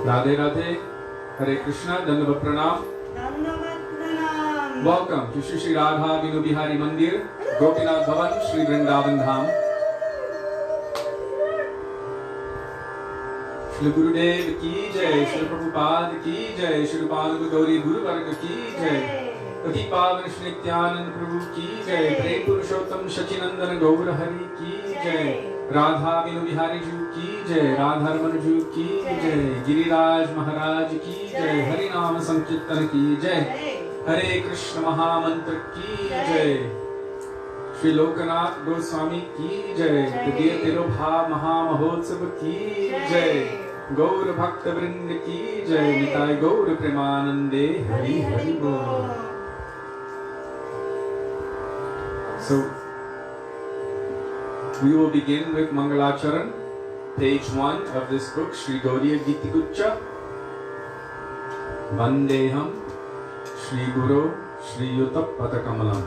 Radhe Radhe, Hare Krishna, Dandavat Pranam. Welcome to Shri Shri Radha Vinu Bihari Mandir, Gopinath Bhavan, Shri Vrindavan Dham. Srila Gurudev ki jai, Srila Prabhupada ki jai, Srila Paduka Gauri Guru Varga ki jai, Pati Pavan Shri Nityanand Prabhu ki jai, Prem Purushottam Shachinandan Gaura Hari ki jai, Radha Vinu Bihari Ju ki jai, Radharman Ju ki jai, Giriraj Maharaj ki jai, Hari Nama Sankirtan ki jai, Hare Krishna Mahamantra ki jai, Shri Lokanath Goswami ki jai, Tadiya Tirobha Mahamahotsav ki jai, Gaur Bhakta Vrinda ki jai, Nitai Gaur Premanande Hari Hari Bol. So, we will begin with Mangalacharan, page 1 of this book, Shri Gaudiya Giti Guccha. Vandeham Shri Guru Shri Yuta Padakamalam.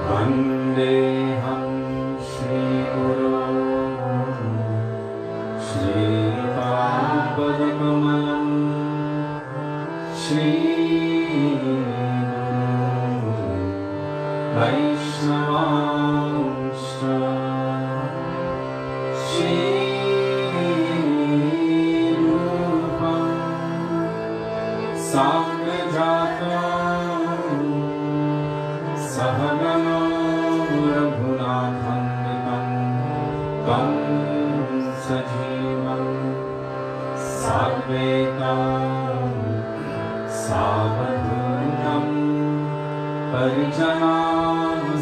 Vandeham Shri Guru Shri Yuta Padakamalam Shri Vaisnava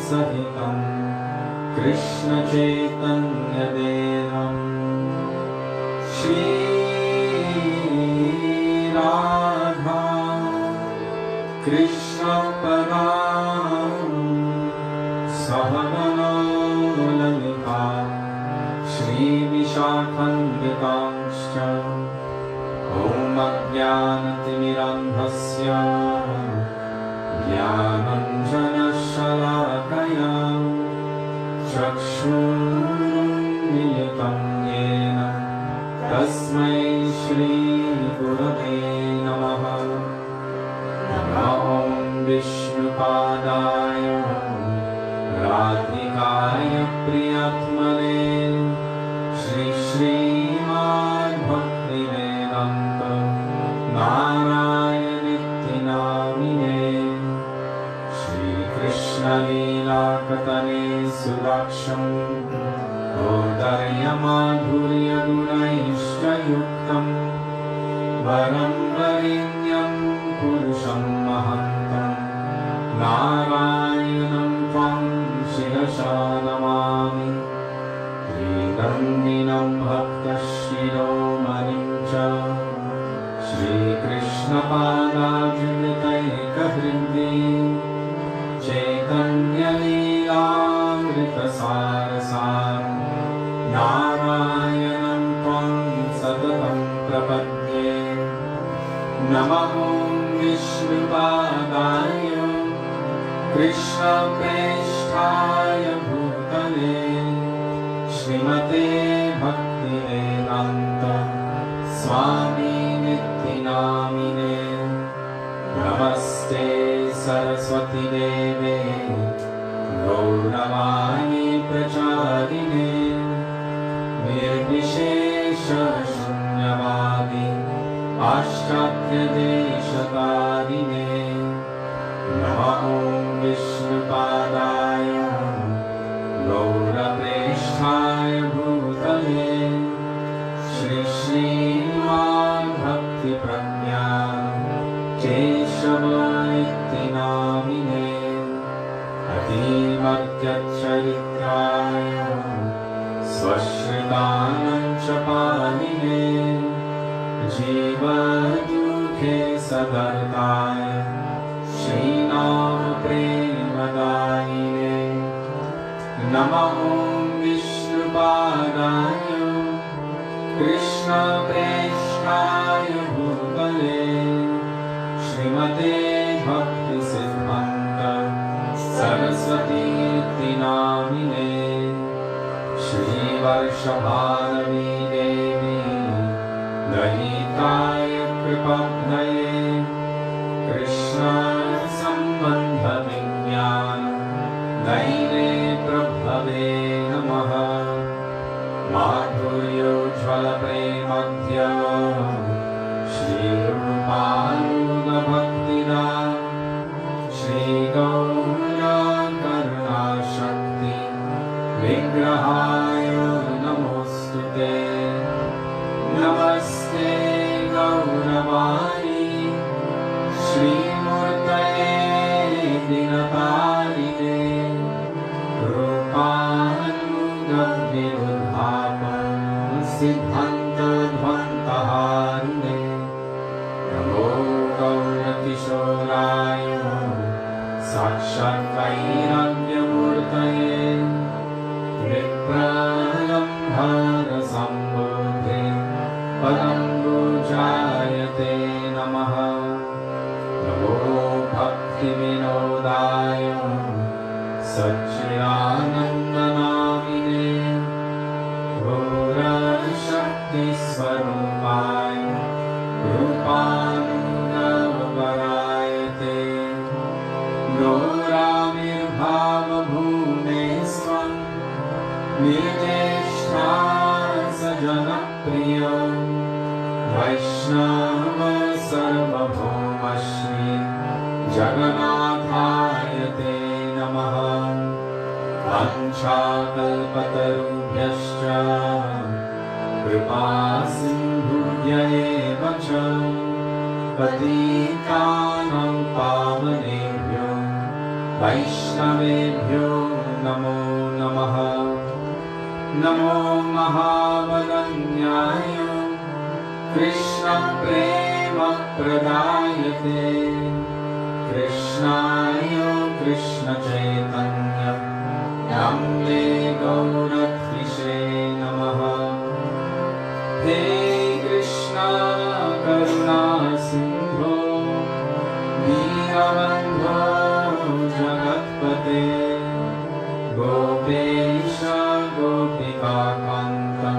Sahitam Krishna Chaitanya Devam Shri Radha Krishna Padam Sahagana Lalita Shri Vishakhanvitamscha Om Ajnanatimirandhasya Jnananjana Shalakaya Chakshurmilitam Yena Tasmai Shri Gurave Namaha Namo Vishnupadaya Radhikaya Priyatmane Shri Srimad Bhaktivedanta Narayanittinamine Leela Katane Sudaksham Odaya Madhurya Gunaishta Yuktam Varam Varinyam Purusham Mahantam Narayanam Tvam Shirasha Namami Tridandinam Bhakta Shiromanim Cha Shri Krishna Pada Jivitaika Hrindi Chaitanya Leelamrita Sarasar Narayanam Tvam Satatam Prapadye Namaho Vishnupadaya Krishna Preshthaya Bhutale Srimate Bhaktivedanta Swami Nittinamine Namaste Saraswati Deve Gauravani Pracharine Nirvishesha Shunyavadi Ashtatya Deshatarine Namo Vishnupadaya Gaurapresthaya Bhutale Shri Srimad Bhakti Prajnana Keshavaitinamine Adimadhyacharitraya Swashritananchapaline Jiva Dukhe Sadartaya Srinama Premadayine Namaho Vishnupadaya Krishna Preshnaaya Bhutale Srimate Bhakti Siddhanta Saraswati Namine Shri Varshabhanavi Devi Dayitaya Kripabdhaye Krishna Sambandha Vijnana Daine Prabhave Namaha Madhuryo Jvala Premadhya Shri Rupanuga Bhaktida Shri Gaura Karuna Shakti Vigrahaya Namostute Namaste Gauravani Shri Murtaye Dinatarine Rupanuga Virudhapa Siddhanta Dvantaharine Namo Gaura Kishoraya Sakshat Vairagya Murtaye Vipralambhara Sambodhe Padam Gujayate Namaha Namo Bhakti Vinodaya Satchidanandanamine Gora Shakti Swarupaya Rupanugavavarayate Goramir Bhava Bhunesvam Nirjeshta Sajana Priya Vaishnava Sarvabhauma Shri Jaganathayate Namaha Vanchakalpatarubhyascha Kripa Sindhubhya eva cha Patitanam Pavanebhyo Vaishnavebhyo Namo Namaha Namo Mahavadanyaya Krishna Prema Pradayate Krishnaya Krishna Chaitanya Namne Gaurathishe Namaha He Krishna Karuna Sindho Dīnabandho Jagatpate Gopesha Gopika Kanta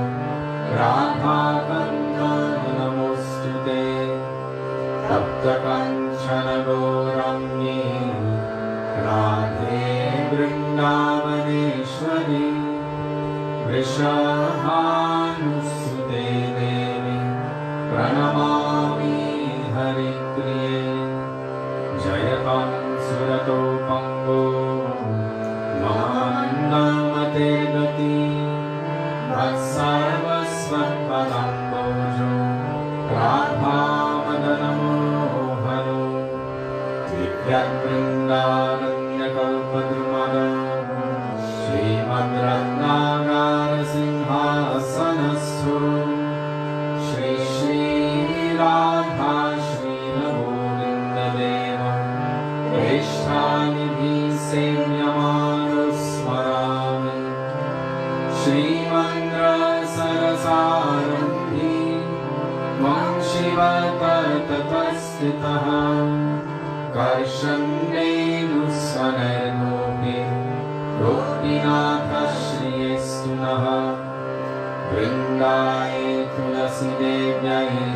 Radha Kanta Namostute Tapta Kanchana Gauramye Radhe Vrindavaneshwari Vrishabhanusute Devi Pranamami Haripriye Jayatam Surato Pango Mamandamate Gati Vatsarvasvatpadam Bojo Radha Madanamohano Divyat Vrindaranya Kalpadrumada Srimad Ratnagara Sinhasanasthu Shri Shri Radha Shri Govinda Deva Krishnanidhi Semyamano Smarami Shrimandra Sarasarambhi Mam Shiva Tatatastitaha Karshannenu Swanergopi Gopinatha Shriyestunaha Vrindaye Tulasi Devyaye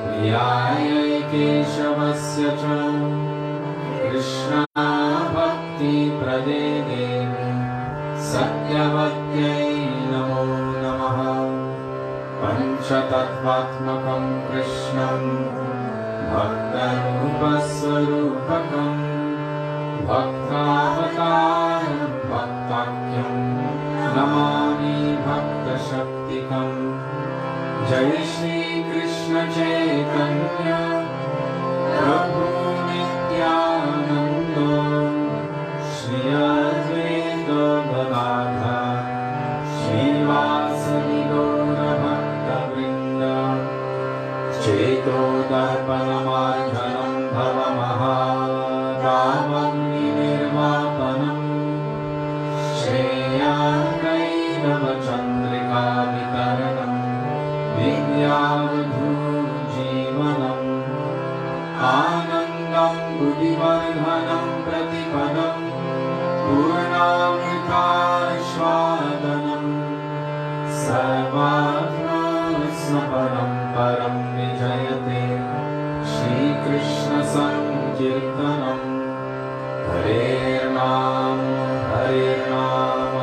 Priyaye Keshavasya Cha Krishna Bhakti Prade Devi Satyavatyai Namo Namaha Panchatattvatmakam Krishnam Bhaktarupasvarupakam Bhaktavataram Bhaktakyam Namami Bhaktashaktikam Jai Shri Krishna Chaitanya Prabhu Nityananda Shri Advaita Gadadhar Srivasadi Gaura Bhaktavrinda Cheto Darpanamarjanam Bhava Mahadavagni Nirvapanam Shreya Kairava Chandrika Vitaranam यावधूजीवनम् आनन्दं बुद्धिवर्धनं प्रतिपदं पूर्णामृतास्वादनं सर्वात्मस्मपरं परं विजयते श्रीकृष्ण संकीर्तनम् हरेर्नाम हरेर्नाम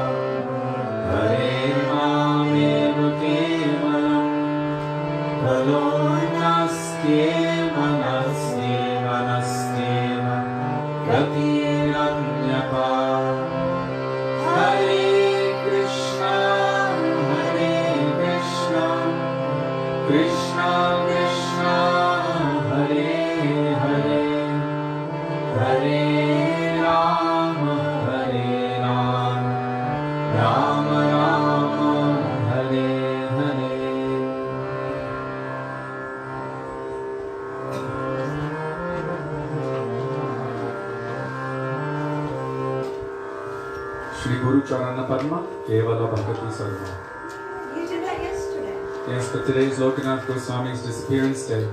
हरेर्नामेव केवलम् मनस्त्येव गतिरन्यथा हरे Krishna Krishna Krishna Hare Hare Hare Ram Ram Ram Hare Hare. Shri Guru Charana Padma, Kevala Bhakti Sarva. You did that yesterday. Yes, but today is Lokanath Goswami's disappearance day,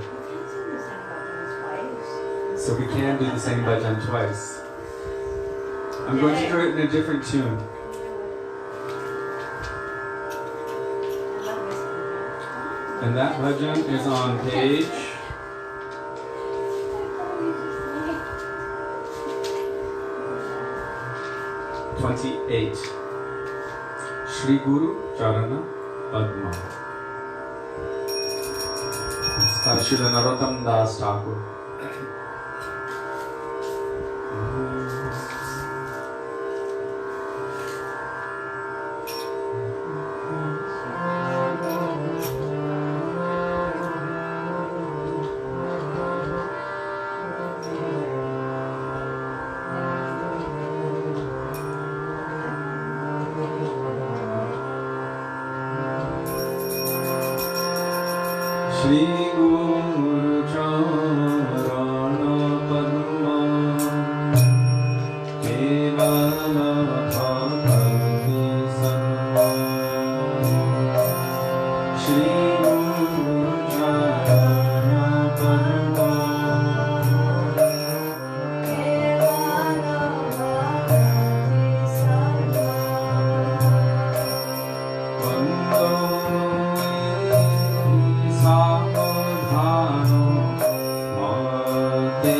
so we can't do the same bhajan twice. I'm going to do it in a different tune. And that bhajan is on page 28. Shri Guru Charana Padma. Srila Narottam Das Thakur. Shri Guru Charana Padma Kevala Bhakti Sarva. Shri Guru Charana Padma Kevala Bhakti Sarva. Samadhano Mate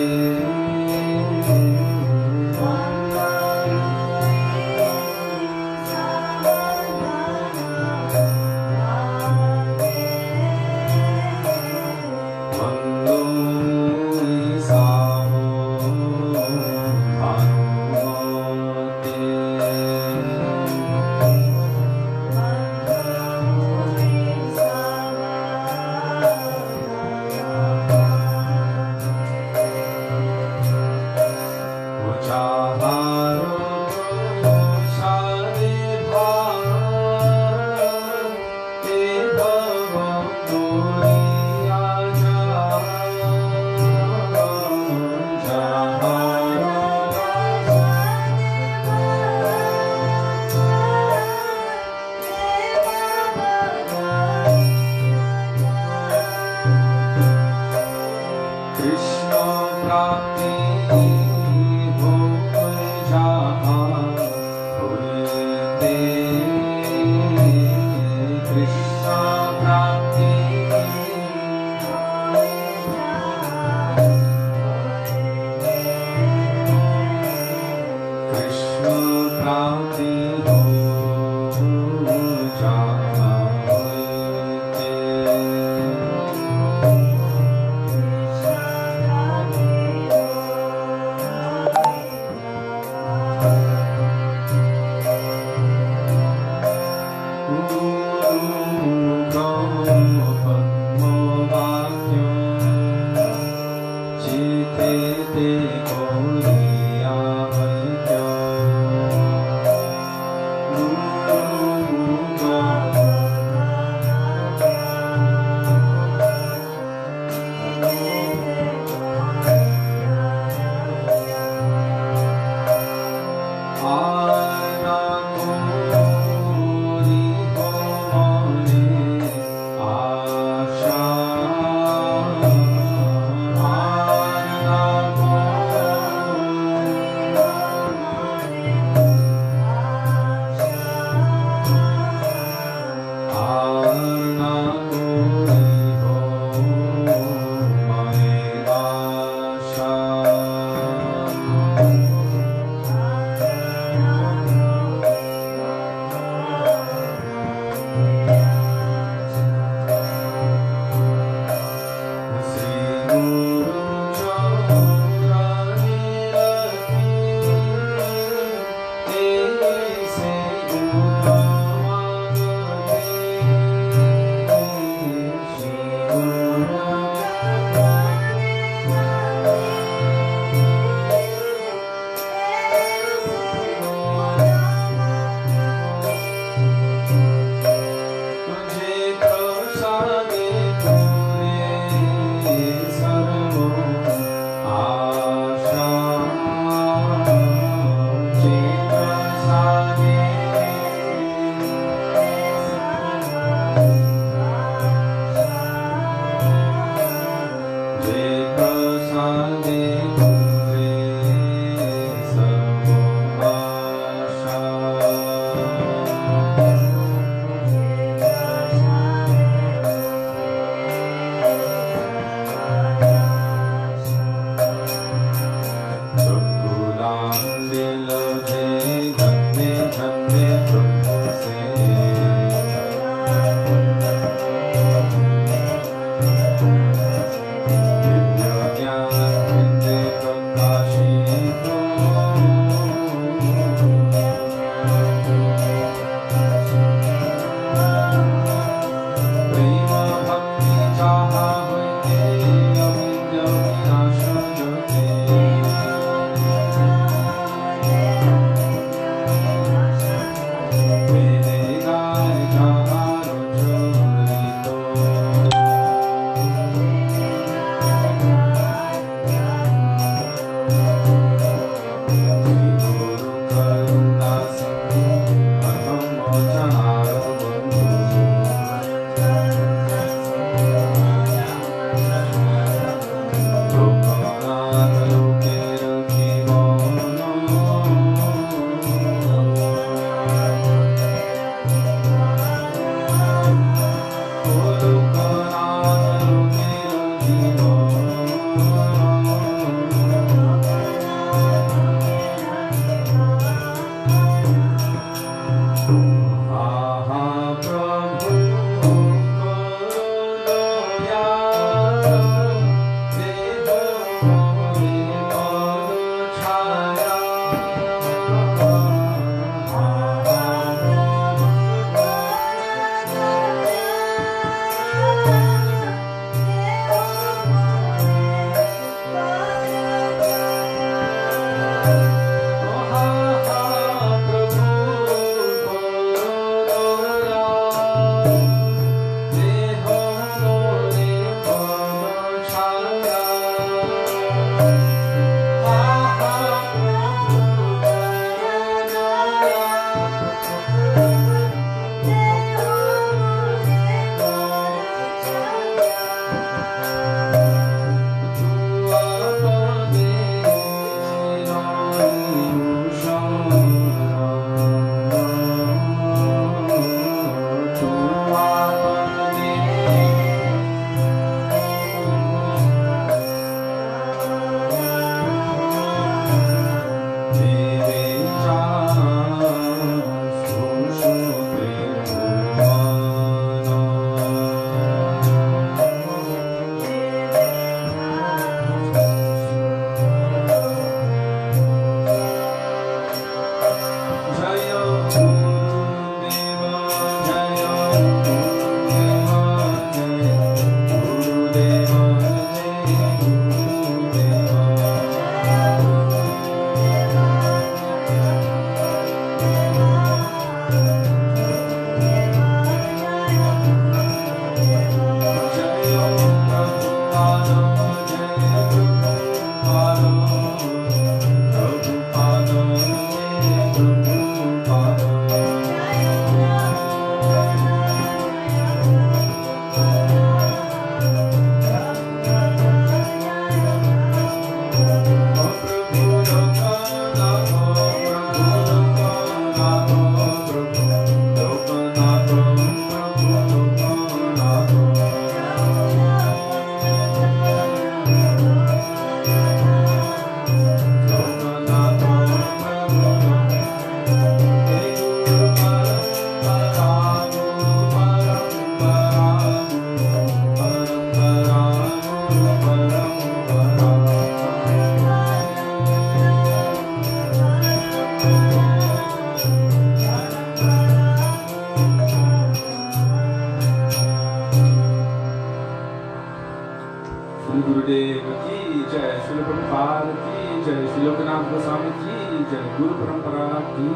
Gurudeva ki jai, Srila Prabhupada ki jai, Srila Lokanath Goswami ki jai, Guru Parampara ki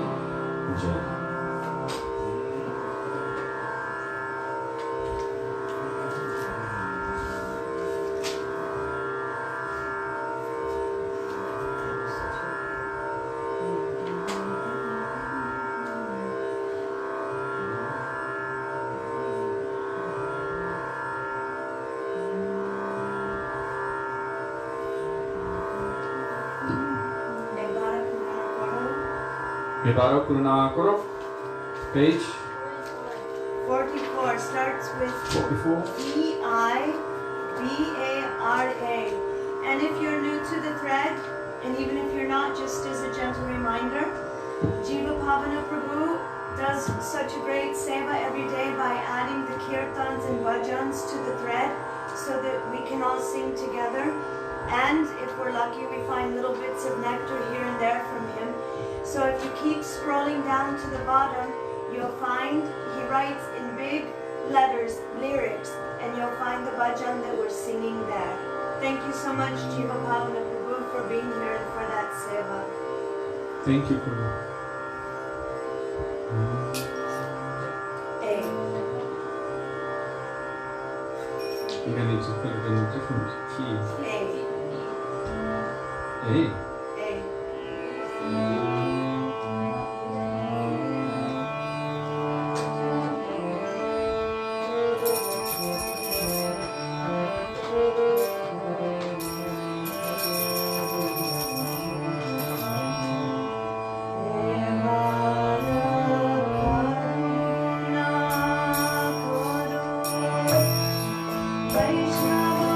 jai. Vibhara Kuruna Koro, page 44 starts with 44. E-I-B-A-R-A. And if you're new to the thread, and even if you're not, just as a gentle reminder, Jiva Pavana Prabhu does such a great seva every day by adding the kirtans and bhajans to the thread so that we can all sing together. And if we're lucky, we find little bits of nectar here and there from him. So if you keep scrolling down to the bottom, you'll find he writes in big letters, lyrics, and you'll find the bhajan that we're singing there. Thank you so much, Jiva Pavana Prabhu, for being here and for that seva. Thank you, Prabhu. A. You're going to need to put it in a different key. A. A. Vaisnava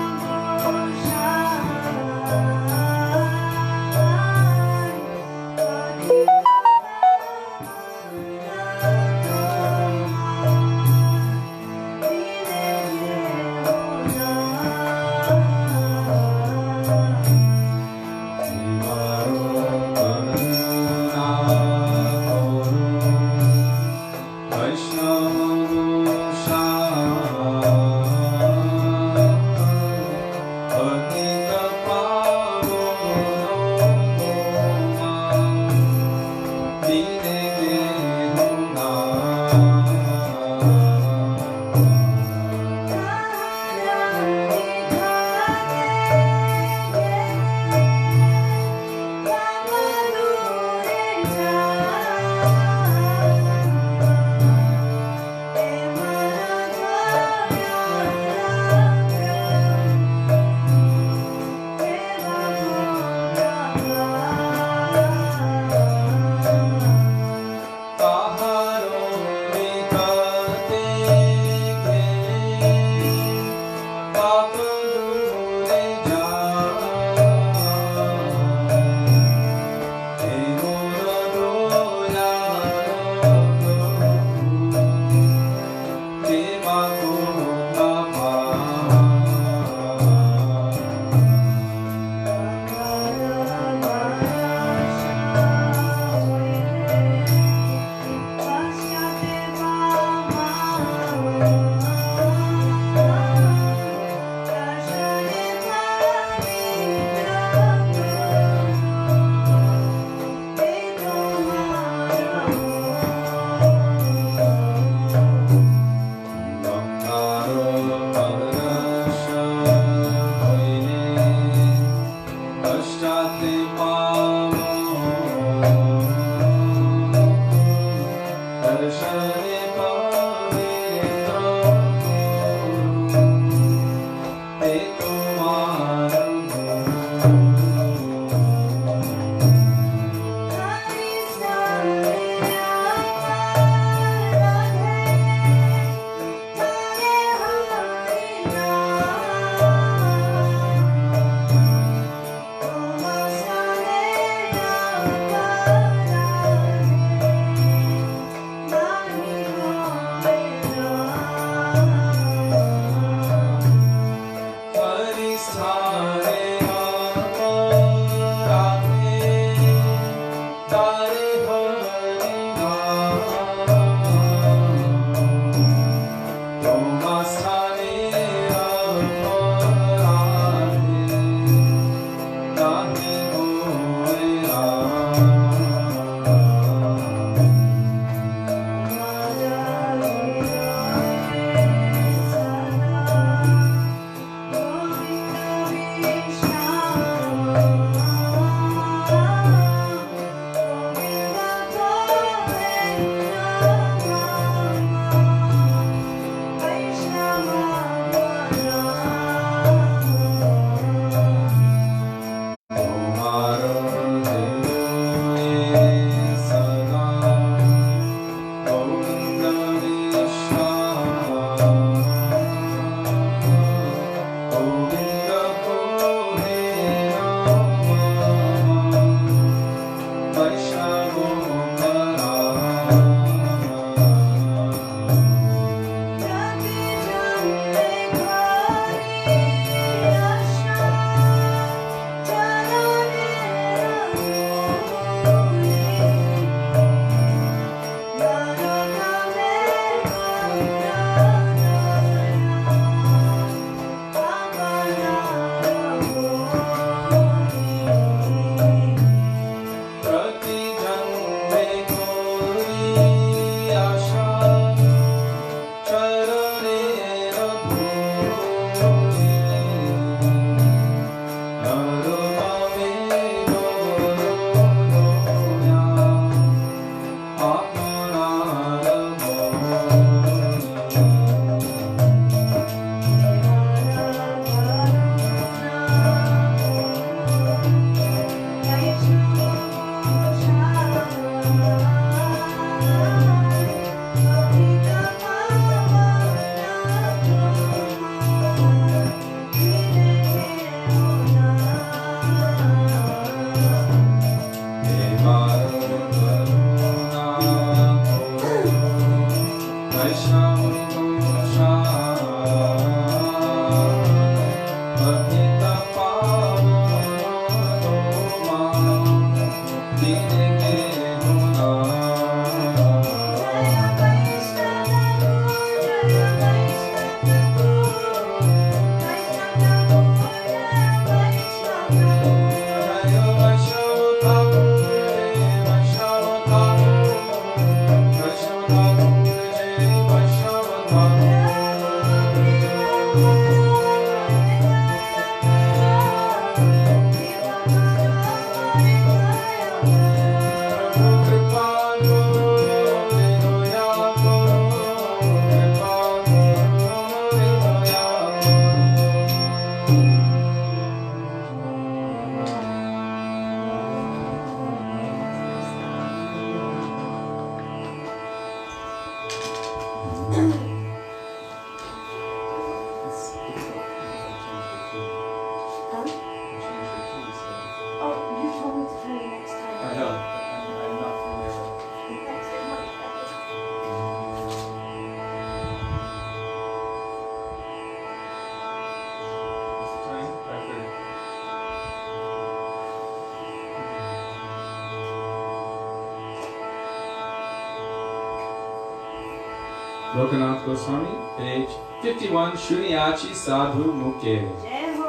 Lokanath Goswami, page 51, Shunyachi Sadhu Mukhe. Jai Ho.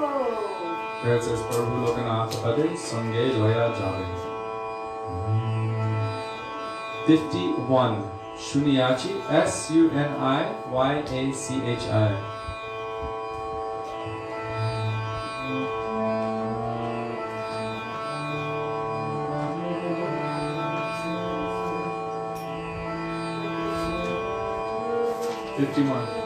Where it says Prabhu Lokanath Pade Sange Loya Jave. 51, Shunyachi, Suniyyachi. 51.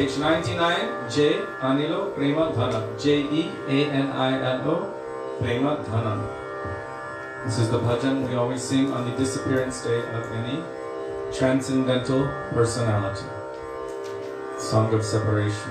Page 99, J. Anilo Prema Dhana. Jeanilo Prema Dhana. This is the bhajan we always sing on the disappearance day of any transcendental personality. Song of separation.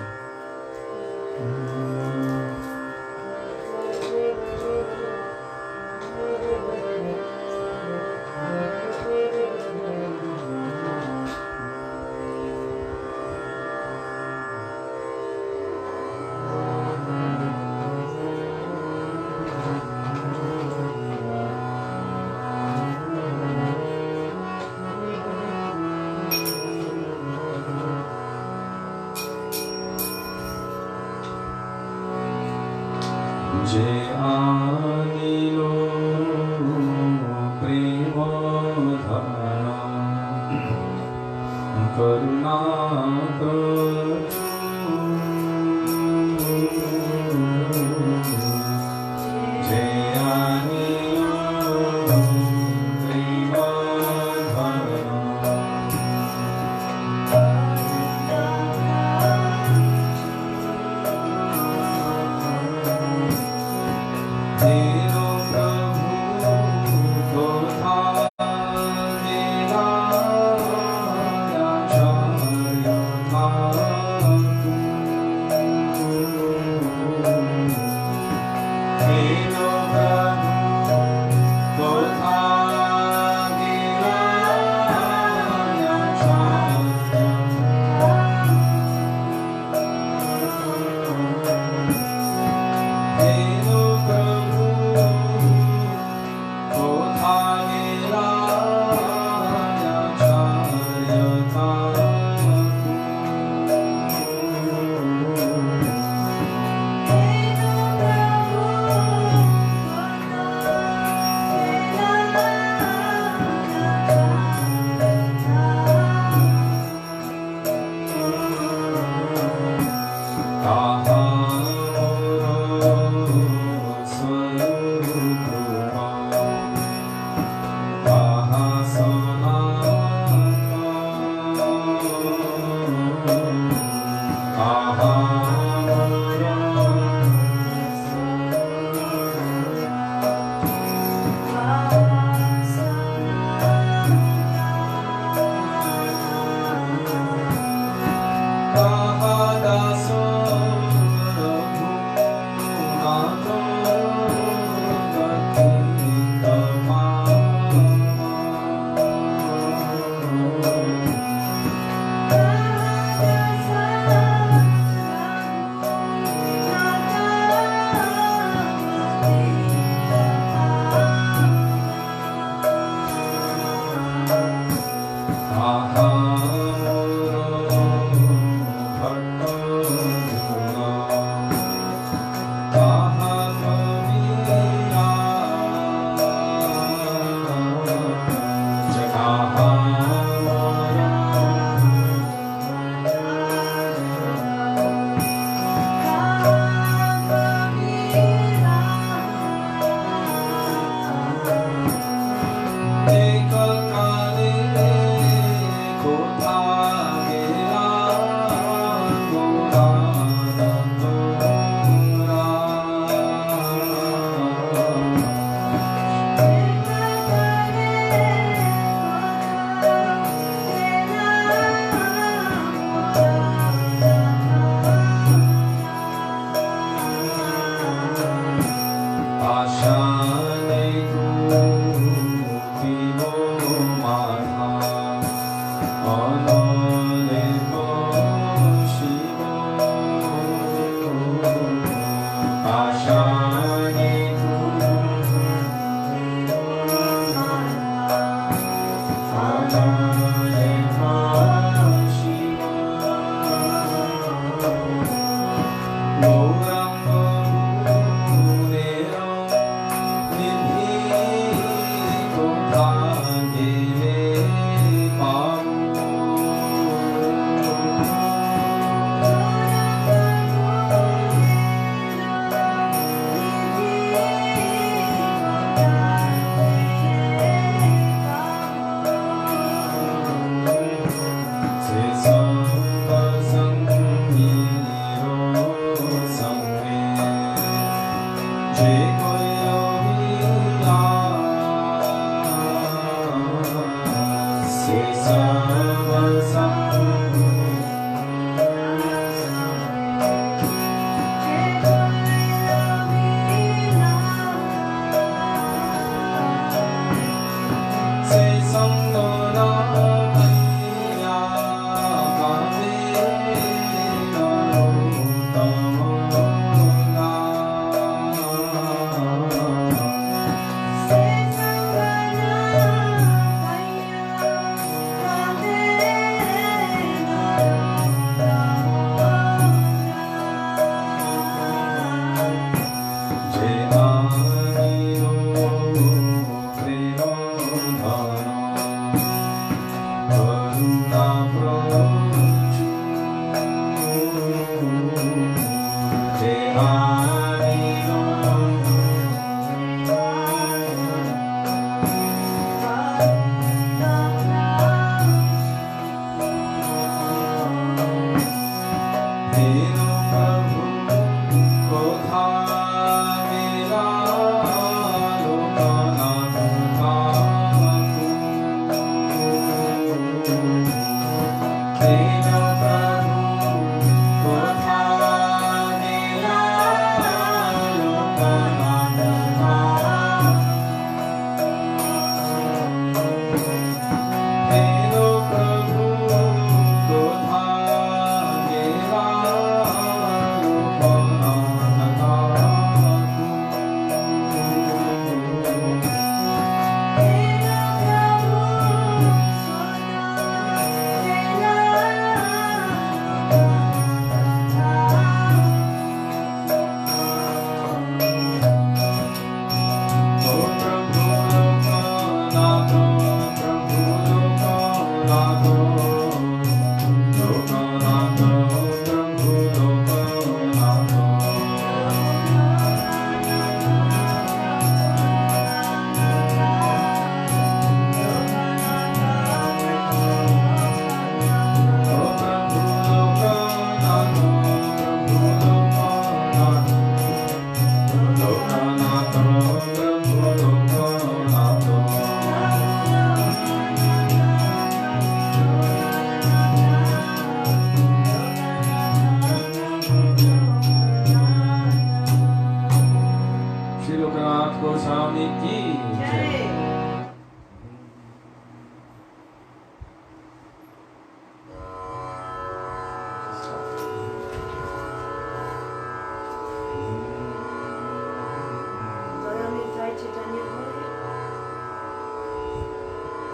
Goswami ki jai.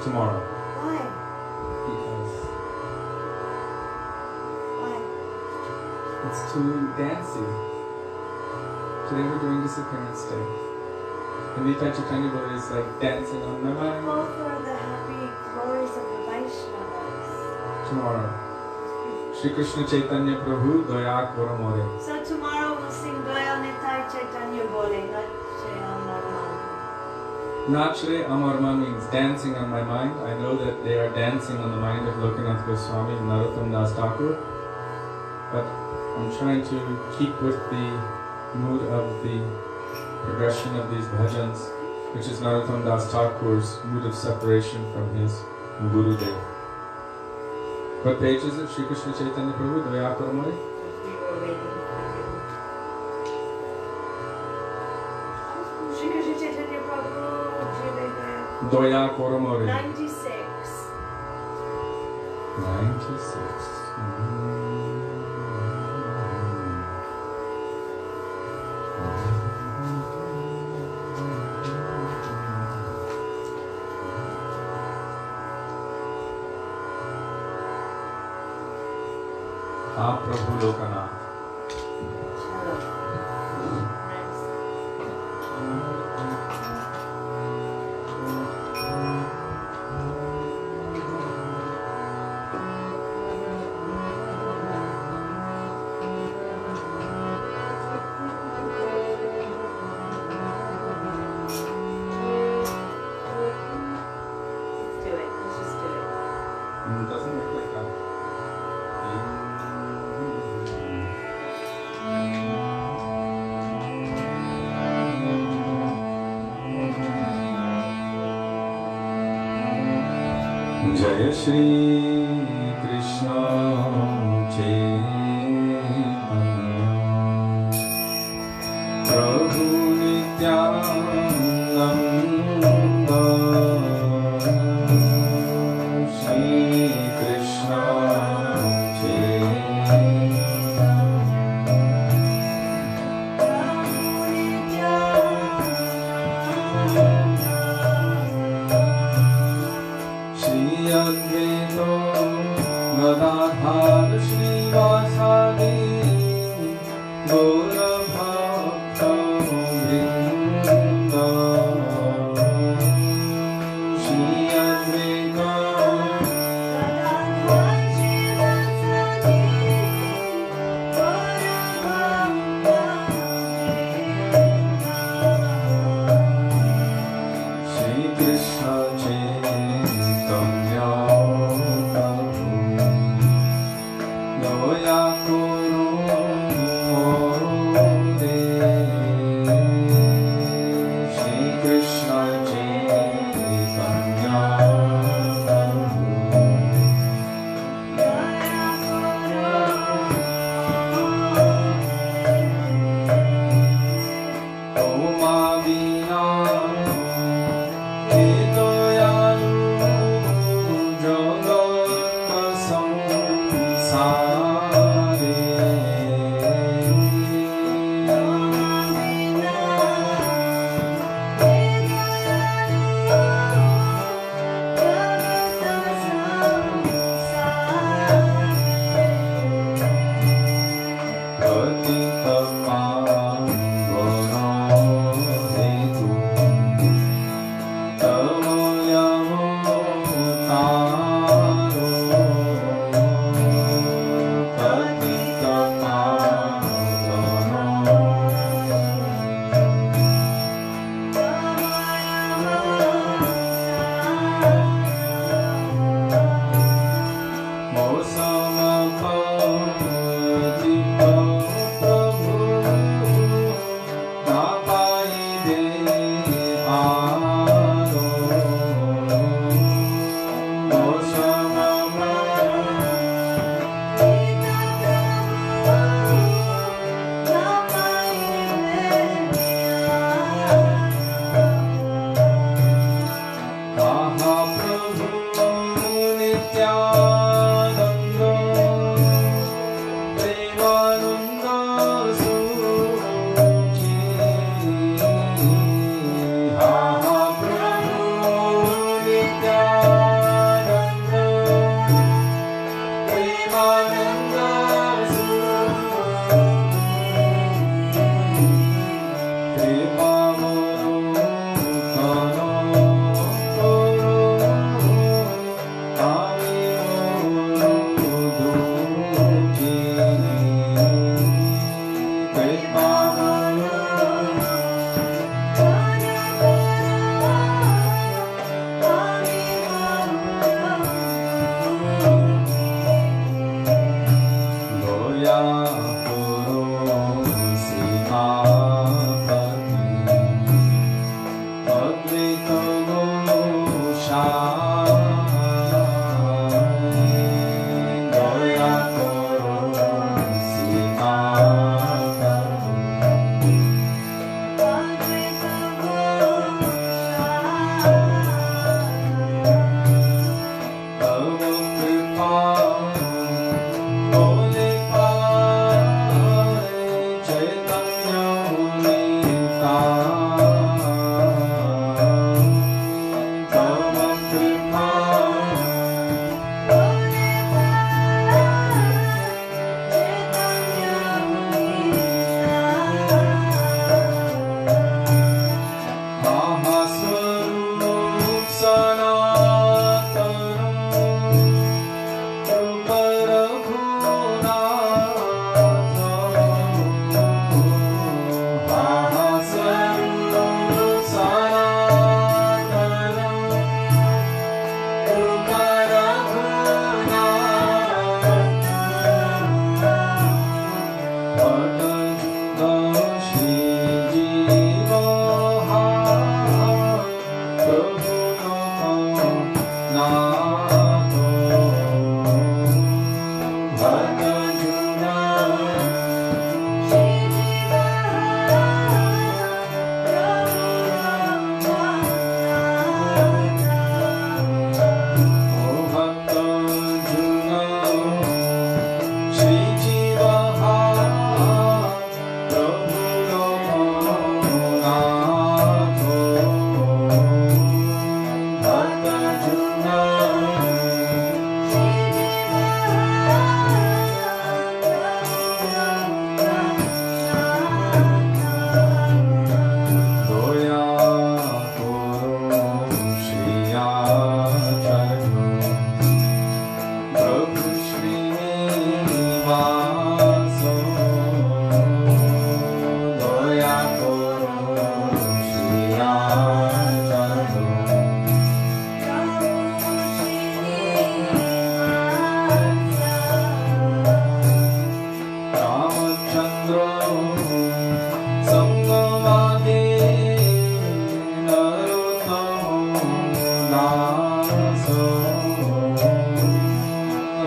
Tomorrow. Why? Because Why? it's too dancey. Today we're doing Disappearance Day. And Nita Chaitanya Guru is like dancing on my mind. Both are the happy glories of the Vaisnavas. Tomorrow. Shri Krishna Chaitanya Prabhu Daya Kora More. So tomorrow we'll sing Doya Nitai Chaitanya Bole, not Shri Amarman. Nachre Amarma means dancing on my mind. I know that they are dancing on the mind of Lokanath Goswami and Narottam Das Thakur. But I'm trying to keep with the mood of the progression of these bhajans, which is Narottam Das Thakur's mood of separation from his Gurudeva. What page is it? Shri Krishna Chaitanya Prabhu, Daya Kora More? We were waiting for you. Shri Krishna Chaitanya Prabhu, Jivega. Daya Kora More. 96. 96. Prabhu Lokanath. Hello. Nice. Let's do it. Let's just do it. It doesn't look like that. Jaya Shri Krishna Chaitanya Prabhu Nityananda Shri Krishna Daya Kora More.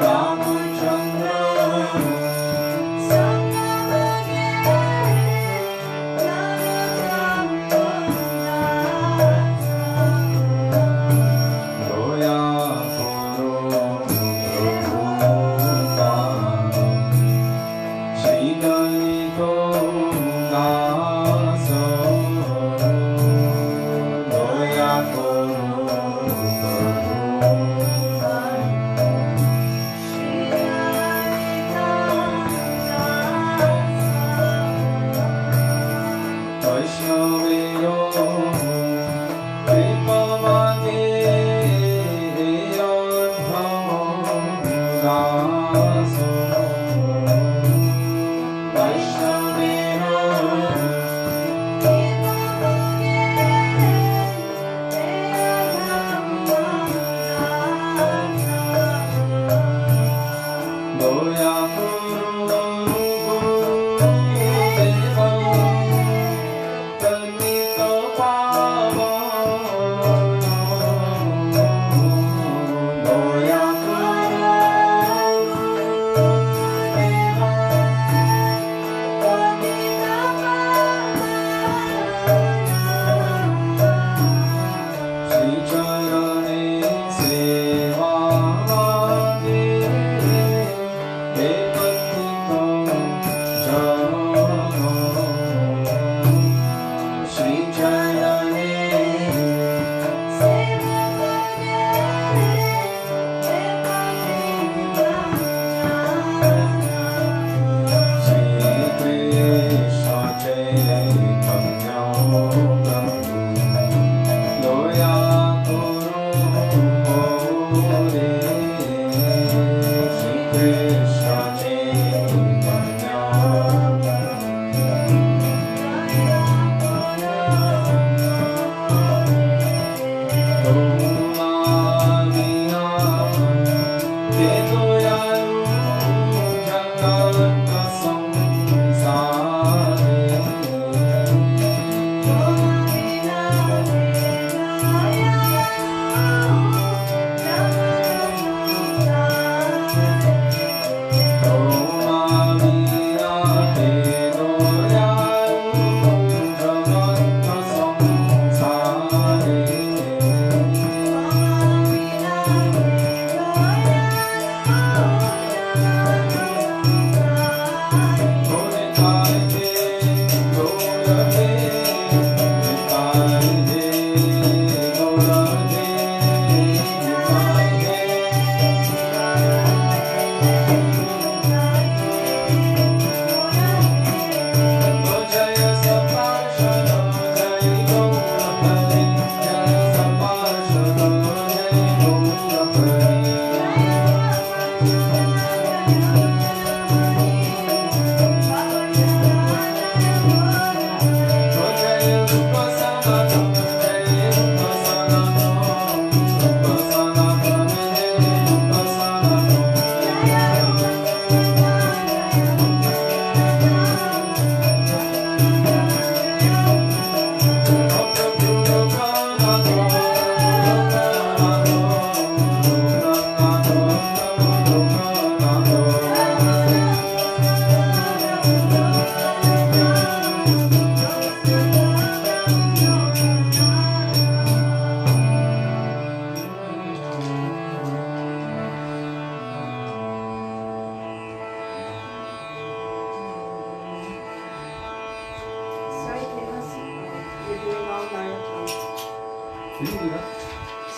Ramachandra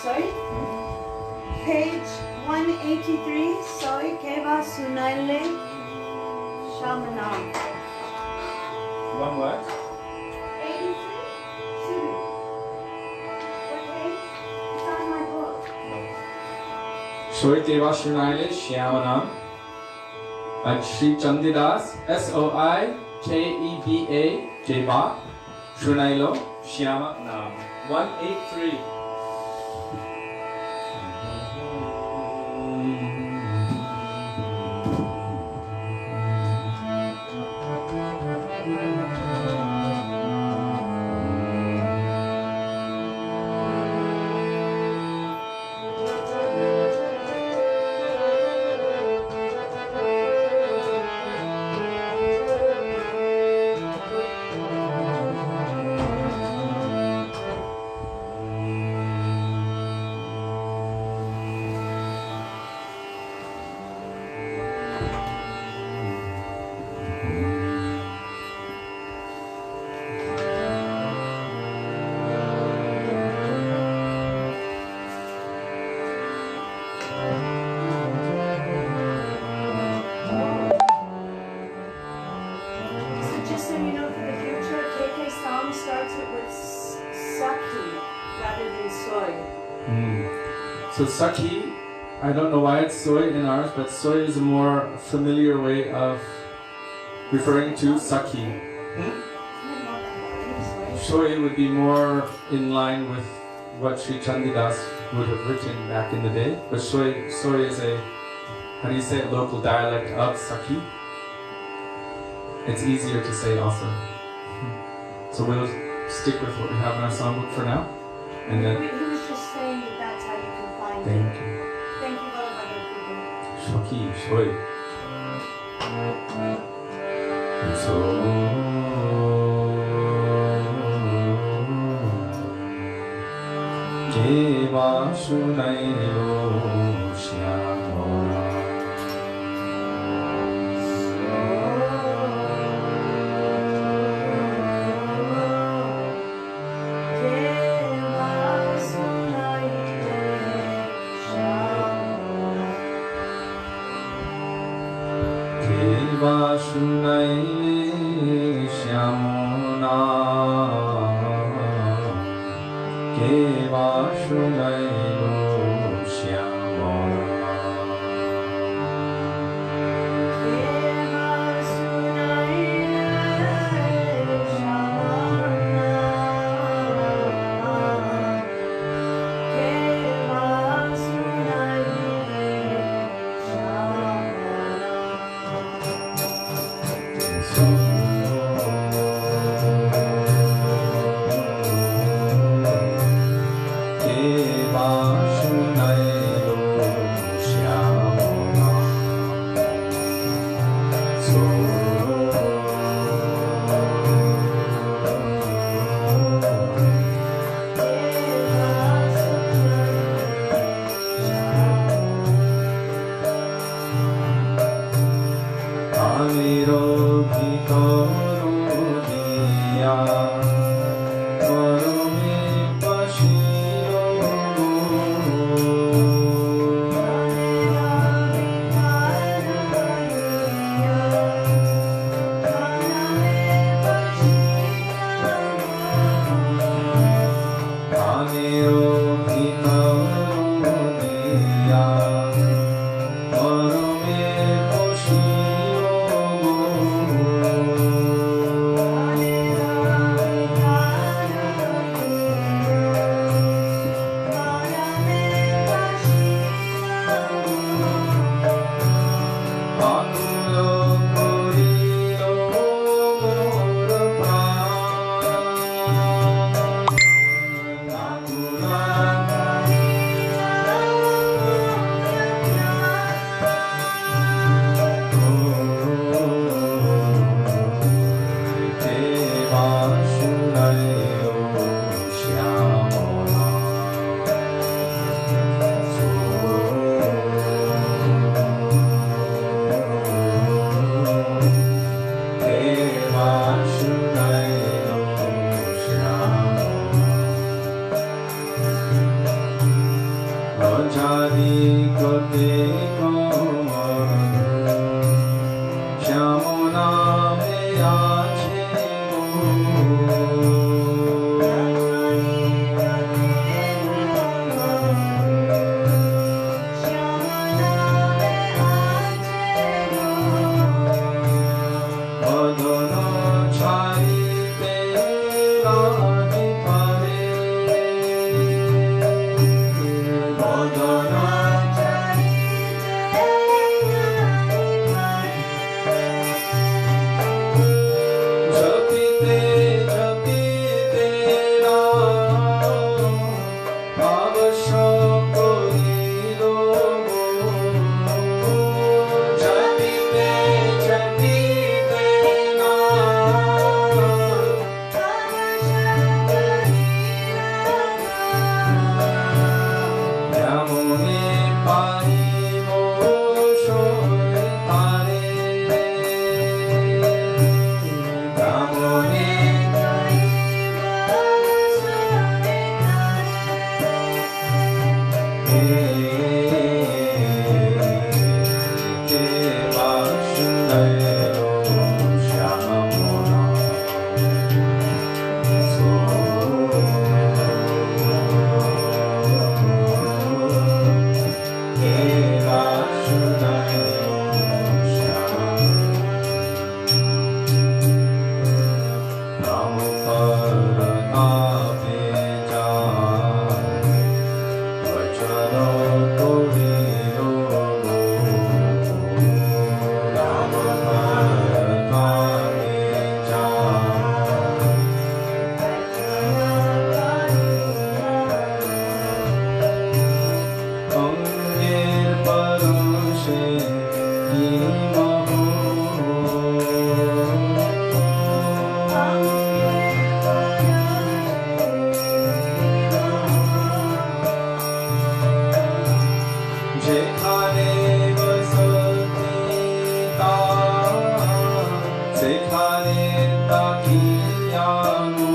Soy page 183. Soy que va sunaile shamanam. One word. 83. Sudevi. What page? It's on my book. Soy Deva Shunaile Shyamanam. And Sri Chandidas, S-O-I-K-E-V-A, Deva Shunailo Shyamanam. 183. So Sakhi I don't know why it's soy in ours, but soy is a more familiar way of referring to Sakhi. Soy would be more in line with what Sri Chandidas would have written back in the day. But soy is a, how do you say it, local dialect of Sakhi. It's easier to say also. So we'll stick with what we have in our songbook for now. And then... He was just saying that that's how you can find Thank it. you. Thank you, Bhagavad Shaki, soy. So... Keva Shunayo Shyamora Keva Shunayo Shyamona Keva Shunayo Shyamona sekhare takiyanu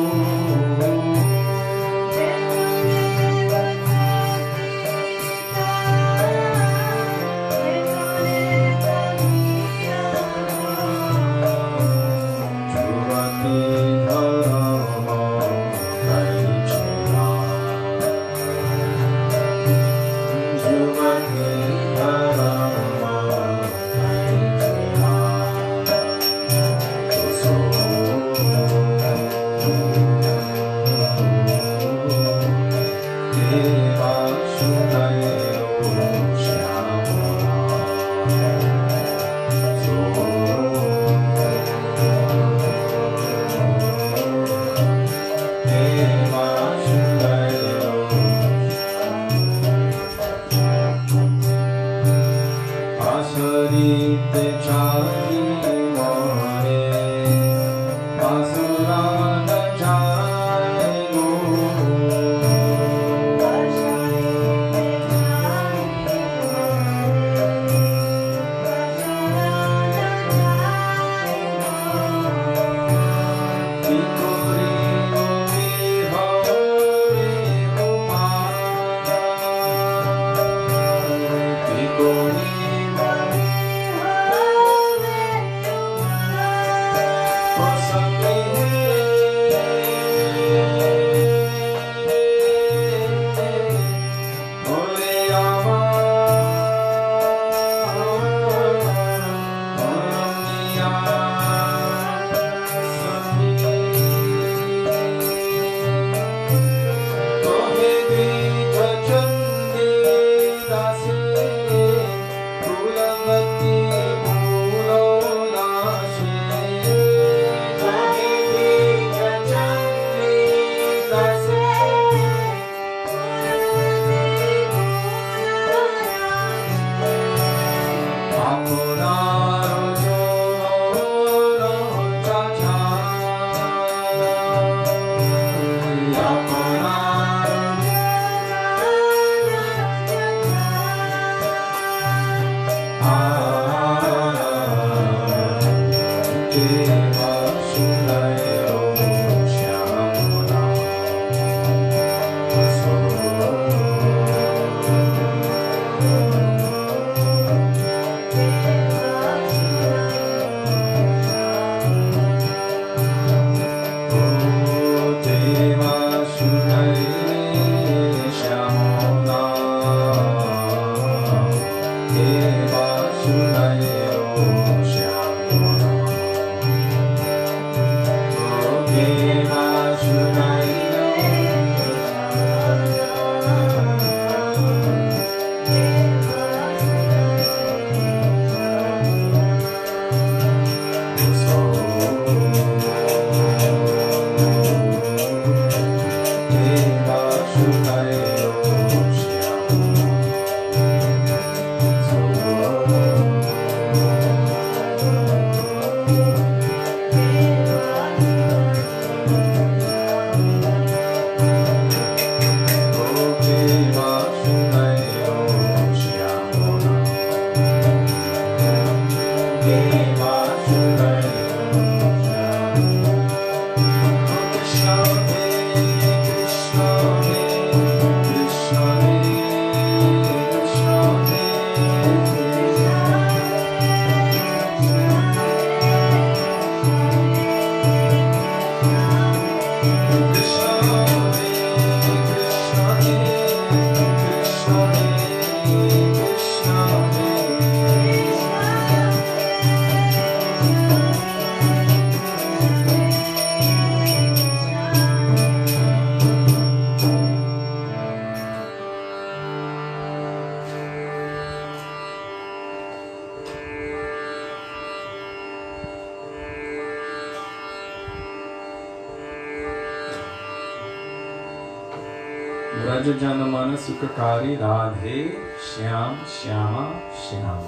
Raja Janamana Sukakari Radhe Shyam Shyama Shyam.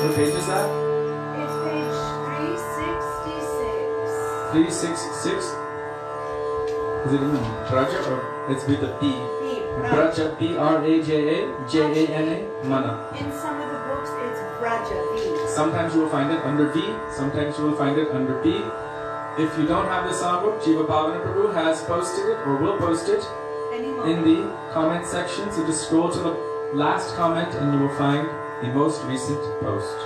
What page is that? It's page 366. 366. Is it in Braja or it's with a P? Braja, Praja, Jana, Mana. In some of the books, it's Braja, V. Sometimes you will find it under V, sometimes you will find it under P. If you don't have the songbook, Jiva Pavana Prabhu has posted it or will post it in the comment section. So just scroll to the last comment and you will find the most recent post.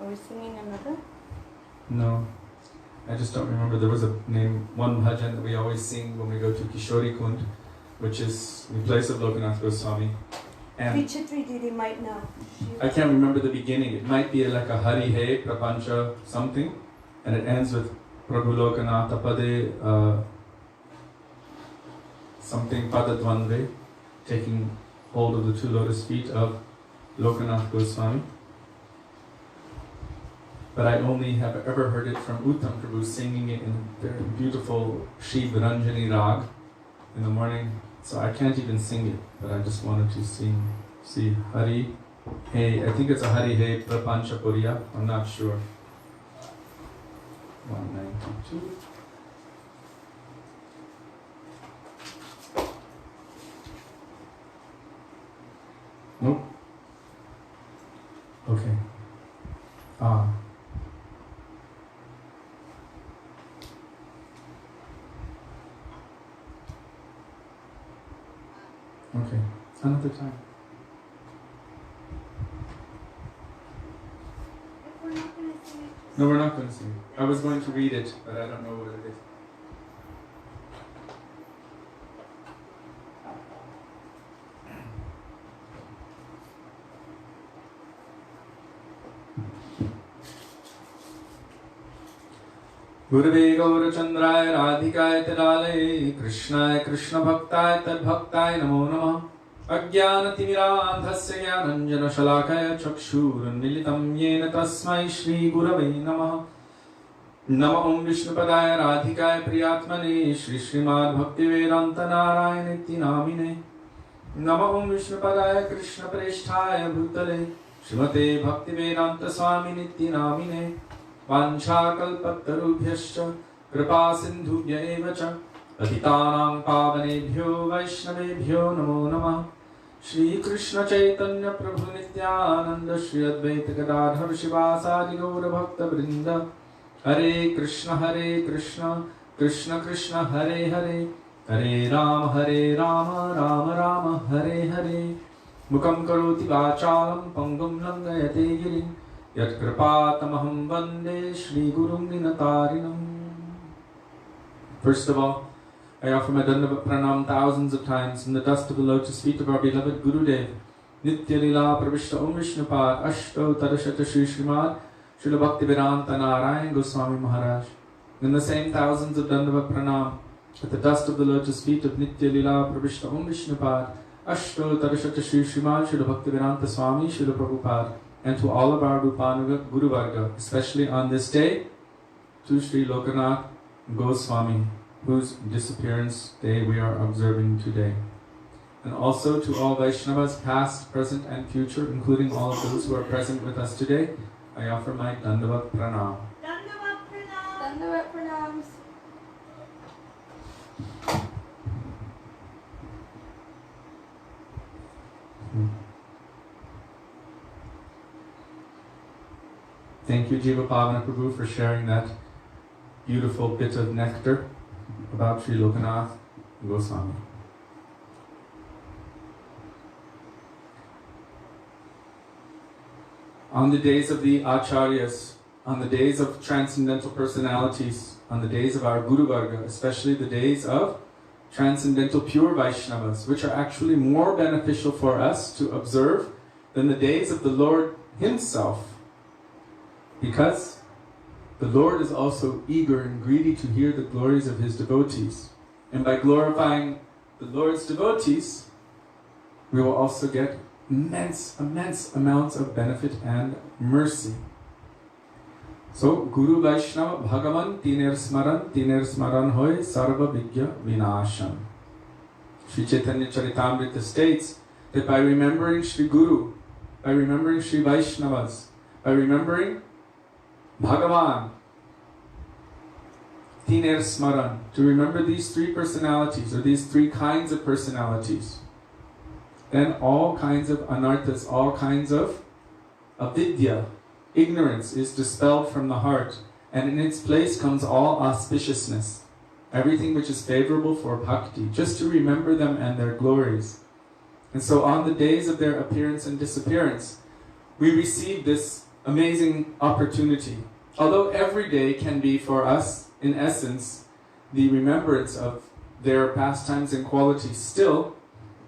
Are we singing another? No, I just don't remember. There was one bhajan that we always sing when we go to Kishori Kund, which is in place of Lokanath Goswami. And Vichitri Didi might know. I can't remember the beginning. It might be like a Hari He Prapancha something, and it ends with Prabhu Lokanatha Pade something Padadvandve, taking hold of the two lotus feet of Lokanath Goswami. But I only have ever heard it from Uttam Prabhu singing it in very beautiful Shiv Ranjani Rag in the morning. So I can't even sing it, but I just wanted to see Hari Hey. I think it's a Hari Hey Prapancha Puriya. I'm not sure. 192. Nope. Okay. Okay, another time. No, we're not going to sing it. I was going to read it, but I don't know what it is. Gurave Gaurachandraya Radhikaya Tadale Krishnaya Krishna Bhaktāya Tadbhaktāya Namo Namah Ajnanatimiraandhasya Jnananjana Shalakaya Chakshurunmilitam Yena Tasmai Shri Gurave Namah Nama Om Vishnupadaya Radhikaya Priyatmane Shri Srimad Bhaktivedanta Narayaniti Namine Nama Om Vishnupadaya Krishna Preshthaya Bhutale Srimate Bhaktivedanta Swaminiti Namine Vanchakalpatarubhyascha Kripa Sindhubhya eva cha Patitanam Pavanebhyo Vaishnavebhyo Namo Namah Shri Krishna Chaitanya Prabhu Nityananda Shri Advaita Gadadhar Shivasadi Gaura Bhakta Vrinda Hare Krishna, Krishna Krishna, Hare Hare, Hare Rama, Rama Rama, Hare Hare. Mukam karoti vachalam pangam langayate girim yat kripatamaham vande Shri Gurum Dinatarinam. First of all, I offer my Dandavat Pranam thousands of times in the dust of the lotus feet of our beloved Gurudev, Nitya Lila Pravishta Om Vishnupad, Astottara Srimad, Srila Bhaktivedanta Narayan Goswami Maharaja. In the same thousands of Dandavat Pranam, at the dust of the lotus feet of Nitya Lila Pravishta Om Vishnupad, Astottara Srimad, Srila Bhaktivedanta Swami, Srila Prabhupada, and to all of our Rupanuga Guru Varga, especially on this day, to Sri Lokanath Goswami, whose disappearance day we are observing today. And also to all Vaishnavas, past, present and future, including all of those who are present with us today, I offer my Dandavat Pranam. Dandavat Pranam. Dandavat Pranams. Thank you, Jiva Pavana Prabhu, for sharing that beautiful bit of nectar about Sri Lokanath Goswami. On the days of the Acharyas, on the days of transcendental personalities, on the days of our Guru Varga, especially the days of transcendental pure Vaishnavas, which are actually more beneficial for us to observe than the days of the Lord Himself, because the Lord is also eager and greedy to hear the glories of His devotees. And by glorifying the Lord's devotees, we will also get immense amounts of benefit and mercy. So, Guru Vaishnava Bhagavan Tiner Smaran Hoy Sarva Vigya Vinasham. Sri Chaitanya Charitamrita states that by remembering Sri Guru, by remembering Sri Vaishnavas, by remembering Bhagavan, Tiner Smaran, to remember these three personalities, or these three kinds of personalities, then all kinds of anarthas, all kinds of avidya, ignorance, is dispelled from the heart, and in its place comes all auspiciousness, everything which is favorable for bhakti, just to remember them and their glories. And so on the days of their appearance and disappearance, we receive this amazing opportunity. Although every day can be for us, in essence, the remembrance of their pastimes and qualities, still,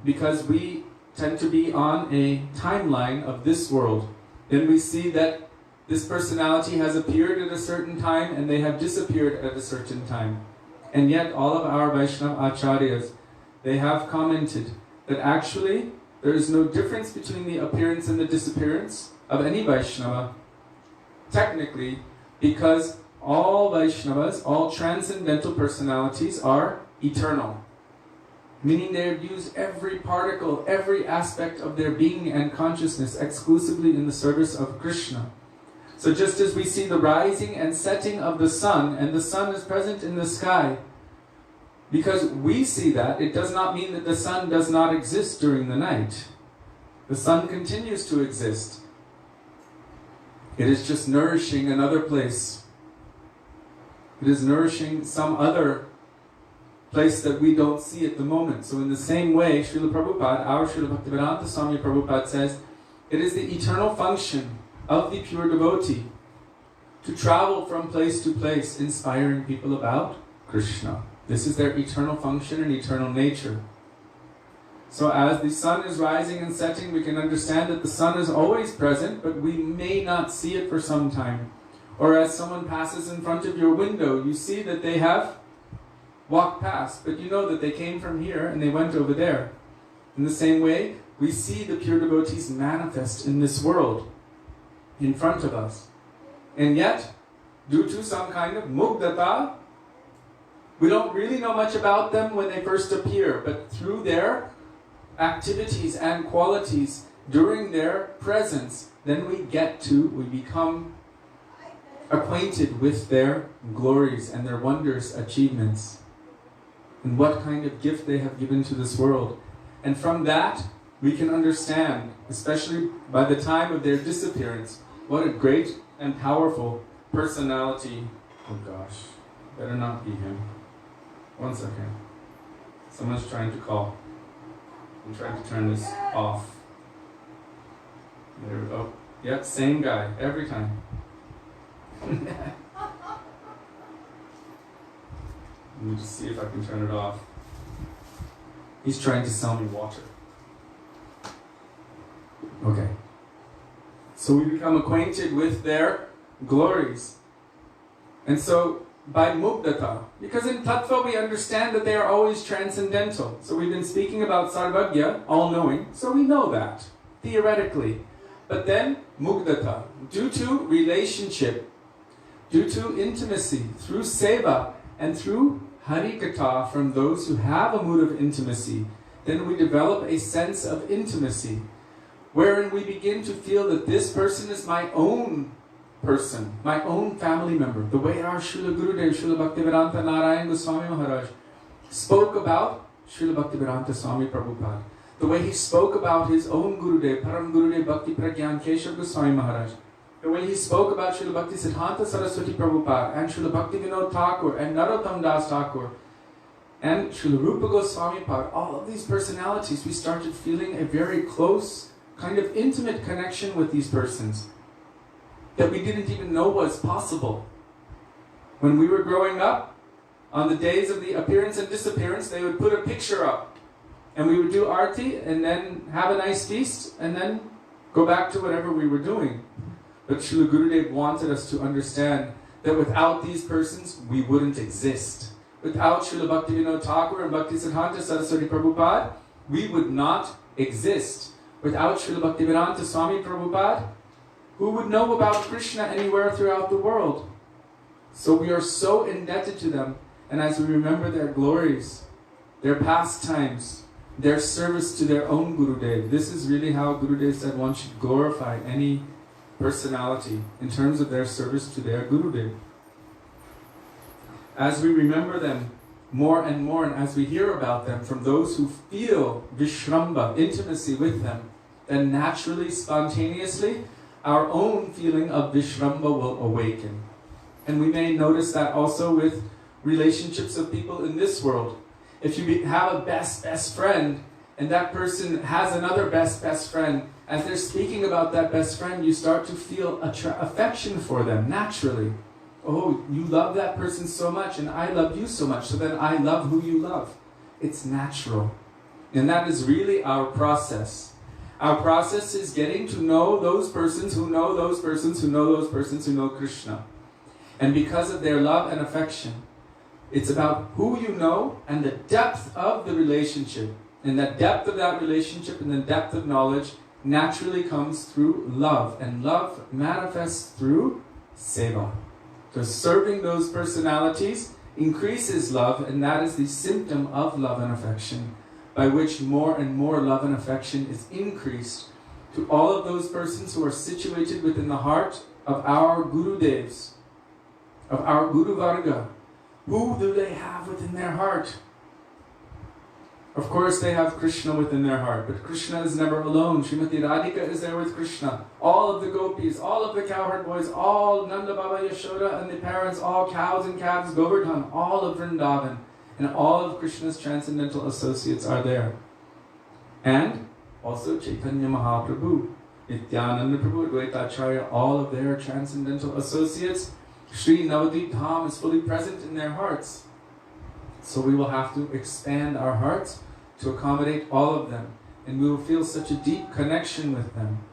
because we tend to be on a timeline of this world, then we see that this personality has appeared at a certain time and they have disappeared at a certain time. And yet all of our Vaishnava Acharyas, they have commented that actually there is no difference between the appearance and the disappearance of any Vaishnava, technically, because all Vaishnavas, all transcendental personalities are eternal. Meaning they use every particle, every aspect of their being and consciousness exclusively in the service of Krishna. So just as we see the rising and setting of the sun, and the sun is present in the sky, because we see that, it does not mean that the sun does not exist during the night. The sun continues to exist. It is just nourishing another place. It is nourishing some other place that we don't see at the moment. So in the same way, Srila Prabhupada, our Srila Bhaktivedanta Swami Prabhupada says, it is the eternal function of the pure devotee to travel from place to place, inspiring people about Krishna. This is their eternal function and eternal nature. So as the sun is rising and setting, we can understand that the sun is always present, but we may not see it for some time. Or as someone passes in front of your window, you see that they have walked past, but you know that they came from here and they went over there. In the same way, we see the pure devotees manifest in this world, in front of us. And yet, due to some kind of mugdata, we don't really know much about them when they first appear, but through their activities and qualities during their presence, then we become acquainted with their glories and their wondrous achievements, and what kind of gift they have given to this world. And from that, we can understand, especially by the time of their disappearance, what a great and powerful personality Oh gosh, better not be him. 1 second. Someone's trying to call. I'm trying to turn this off. There we go. Yep, same guy, every time. Let me just see if I can turn it off. He's trying to sell me water. Okay. So we become acquainted with their glories. And so, by mugdata, because in tattva we understand that they are always transcendental. So we've been speaking about sarvagya, all-knowing, so we know that, theoretically. But then, mugdata, due to relationship, due to intimacy, through seva, and through harikatha from those who have a mood of intimacy, then we develop a sense of intimacy, wherein we begin to feel that this person is my own person, my own family member. The way our Srila Gurudev, Srila Bhaktivedanta, Narayan Goswami Maharaja spoke about Srila Bhaktivedanta Swami Prabhupada. The way he spoke about his own Gurudev, Param Gurudev Bhakti Pragyan Keshav Goswami Maharaj. The way he spoke about Srila Bhakti Siddhanta Saraswati Prabhupada and Srila Bhaktivinoda Thakur and Narottam Das Thakur and Srila Rupa Goswami Pada, all of these personalities, we started feeling a very close, kind of intimate connection with these persons that we didn't even know was possible. When we were growing up, on the days of the appearance and disappearance, they would put a picture up and we would do arti and then have a nice feast and then go back to whatever we were doing. But Srila Gurudev wanted us to understand that without these persons, we wouldn't exist. Without Srila Bhaktivinoda Thakur and Bhakti Siddhanta Saraswati Prabhupada, we would not exist. Without Srila Bhaktivedanta Swami Prabhupada, who would know about Krishna anywhere throughout the world? So we are so indebted to them, and as we remember their glories, their pastimes, their service to their own Gurudev, this is really how Gurudev said one should glorify any personality in terms of their service to their Gurudev. As we remember them more and more, and as we hear about them from those who feel vishramba, intimacy with them, then naturally, spontaneously, our own feeling of vishramba will awaken. And we may notice that also with relationships of people in this world. If you have a best friend, and that person has another best friend, as they're speaking about that best friend, you start to feel affection for them, naturally. Oh, you love that person so much, and I love you so much, so then I love who you love. It's natural. And that is really our process. Our process is getting to know those persons who know those persons who know those persons who know Krishna. And because of their love and affection, it's about who you know and the depth of the relationship. And the depth of that relationship and the depth of knowledge naturally comes through love. And love manifests through seva. So serving those personalities increases love, and that is the symptom of love and affection, by which more and more love and affection is increased to all of those persons who are situated within the heart of our Gurudevs, of our Guru Varga. Who do they have within their heart? Of course they have Krishna within their heart, but Krishna is never alone. Srimati Radhika is there with Krishna. All of the gopis, all of the cowherd boys, all Nanda Baba Yashoda and the parents, all cows and calves, Govardhan, all of Vrindavan, and all of Krishna's transcendental associates are there. And also Chaitanya Mahaprabhu, Nityananda Prabhu, Advaitacharya, all of their transcendental associates. Sri Navadvip Dham is fully present in their hearts. So we will have to expand our hearts to accommodate all of them. And we will feel such a deep connection with them.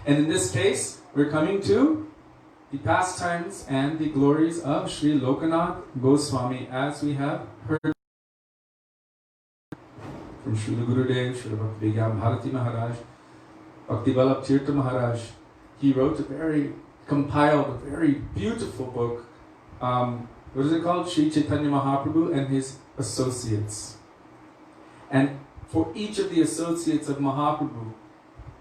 And in this case, we're coming to the pastimes and the glories of Sri Lokanath Goswami, as we have heard from Srila Gurudev, Srila Bhaktivedanta Bharati Maharaj, Bhakti Vallabh Tirtha Maharaj. He wrote compiled a very beautiful book. What is it called? Sri Chaitanya Mahaprabhu and his associates. And for each of the associates of Mahaprabhu,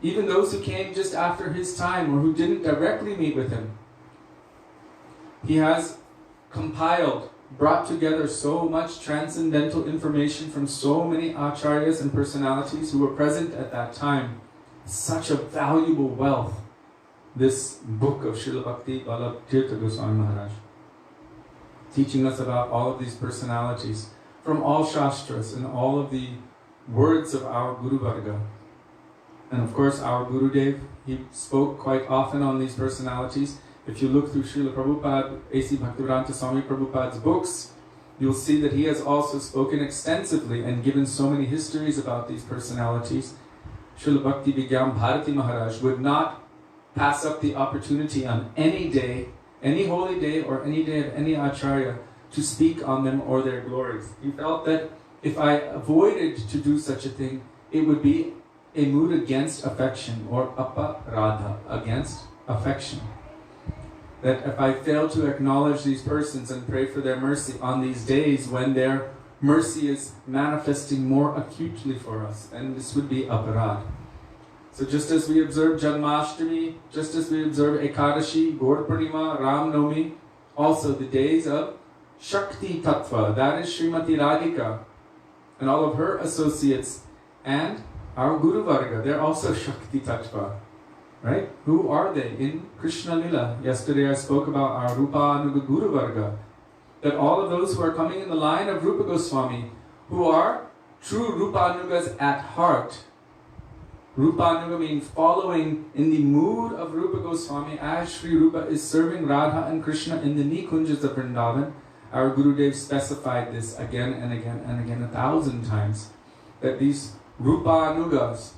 even those who came just after his time or who didn't directly meet with him, he has compiled, brought together so much transcendental information from so many acharyas and personalities who were present at that time. Such a valuable wealth, this book of Srila Bhakti Vallabh Tirtha Goswami Maharaj. teaching us about all of these personalities from all Shastras and all of the words of our Guru Varga. And of course our Gurudev, he spoke quite often on these personalities. If you look through Srila Prabhupada, A.C. Bhaktivedanta Swami Prabhupada's books, you'll see that he has also spoken extensively and given so many histories about these personalities. Srila Bhakti Vigyam Bharati Maharaj would not pass up the opportunity on any day, any holy day or any day of any acharya to speak on them or their glories. He felt that if I avoided to do such a thing, it would be a mood against affection, or aparadha, against affection. That if I fail to acknowledge these persons and pray for their mercy on these days when their mercy is manifesting more acutely for us, then this would be aparadha. So just as we observe Janmashtami, just as we observe Ekadashi, Gaur Purnima, Ram Navami, also the days of Shakti Tattva, that is Srimati Radhika, and all of her associates, and our Guru Varga, they're also Shakti Tattva, right? Who are they in Krishna Lila? Yesterday I spoke about our Rupa Anuga Guru Varga, that all of those who are coming in the line of Rupa Goswami, who are true Rupa Anugas at heart. Rupa Anuga means following in the mood of Rupa Goswami as Sri Rupa is serving Radha and Krishna in the Nikunjas of Vrindavan. Our Gurudev specified this again and again and again 1,000 times, that these Rupa Anugas,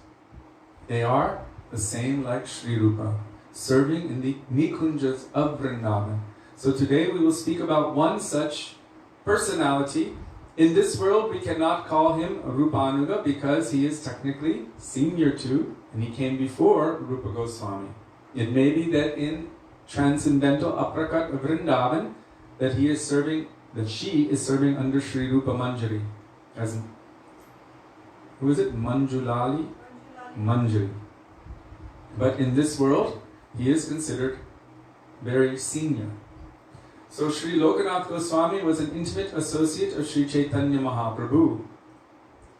they are the same like Sri Rupa, serving in the Nikunjas of Vrindavan. So today we will speak about one such personality. In this world we cannot call him Rupa Anuga because he is technically senior to, and he came before Rupa Goswami. It may be that in transcendental Aprakat of Vrindavan, that he is serving, that she is serving under Sri Rupa Manjari. As who is it? Manjulali? Manjari. But in this world, he is considered very senior. So Sri Lokanath Goswami was an intimate associate of Sri Chaitanya Mahaprabhu.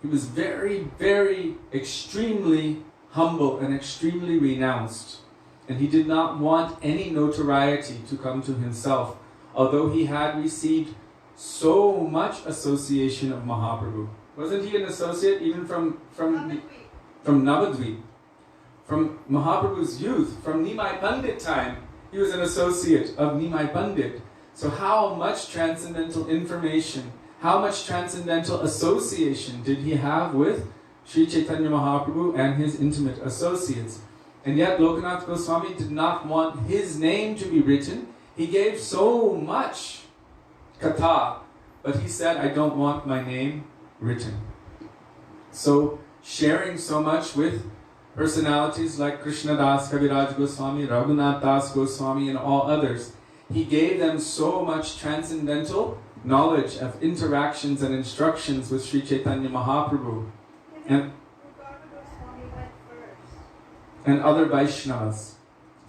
He was very, very, extremely humble and extremely renounced. And he did not want any notoriety to come to himself, although he had received so much association of Mahaprabhu. Wasn't he an associate even from Navadvip? From Mahaprabhu's youth, from Nimai Pandit time, he was an associate of Nimai Pandit. So how much transcendental information, how much transcendental association did he have with Sri Chaitanya Mahaprabhu and his intimate associates? And yet Lokanath Goswami did not want his name to be written. He gave so much katha, but he said, I don't want my name written. So sharing so much with personalities like Krishna Das Kaviraj Goswami, Raghunath Das Goswami, and all others, he gave them so much transcendental knowledge of interactions and instructions with Sri Chaitanya Mahaprabhu and other Vaishnavas.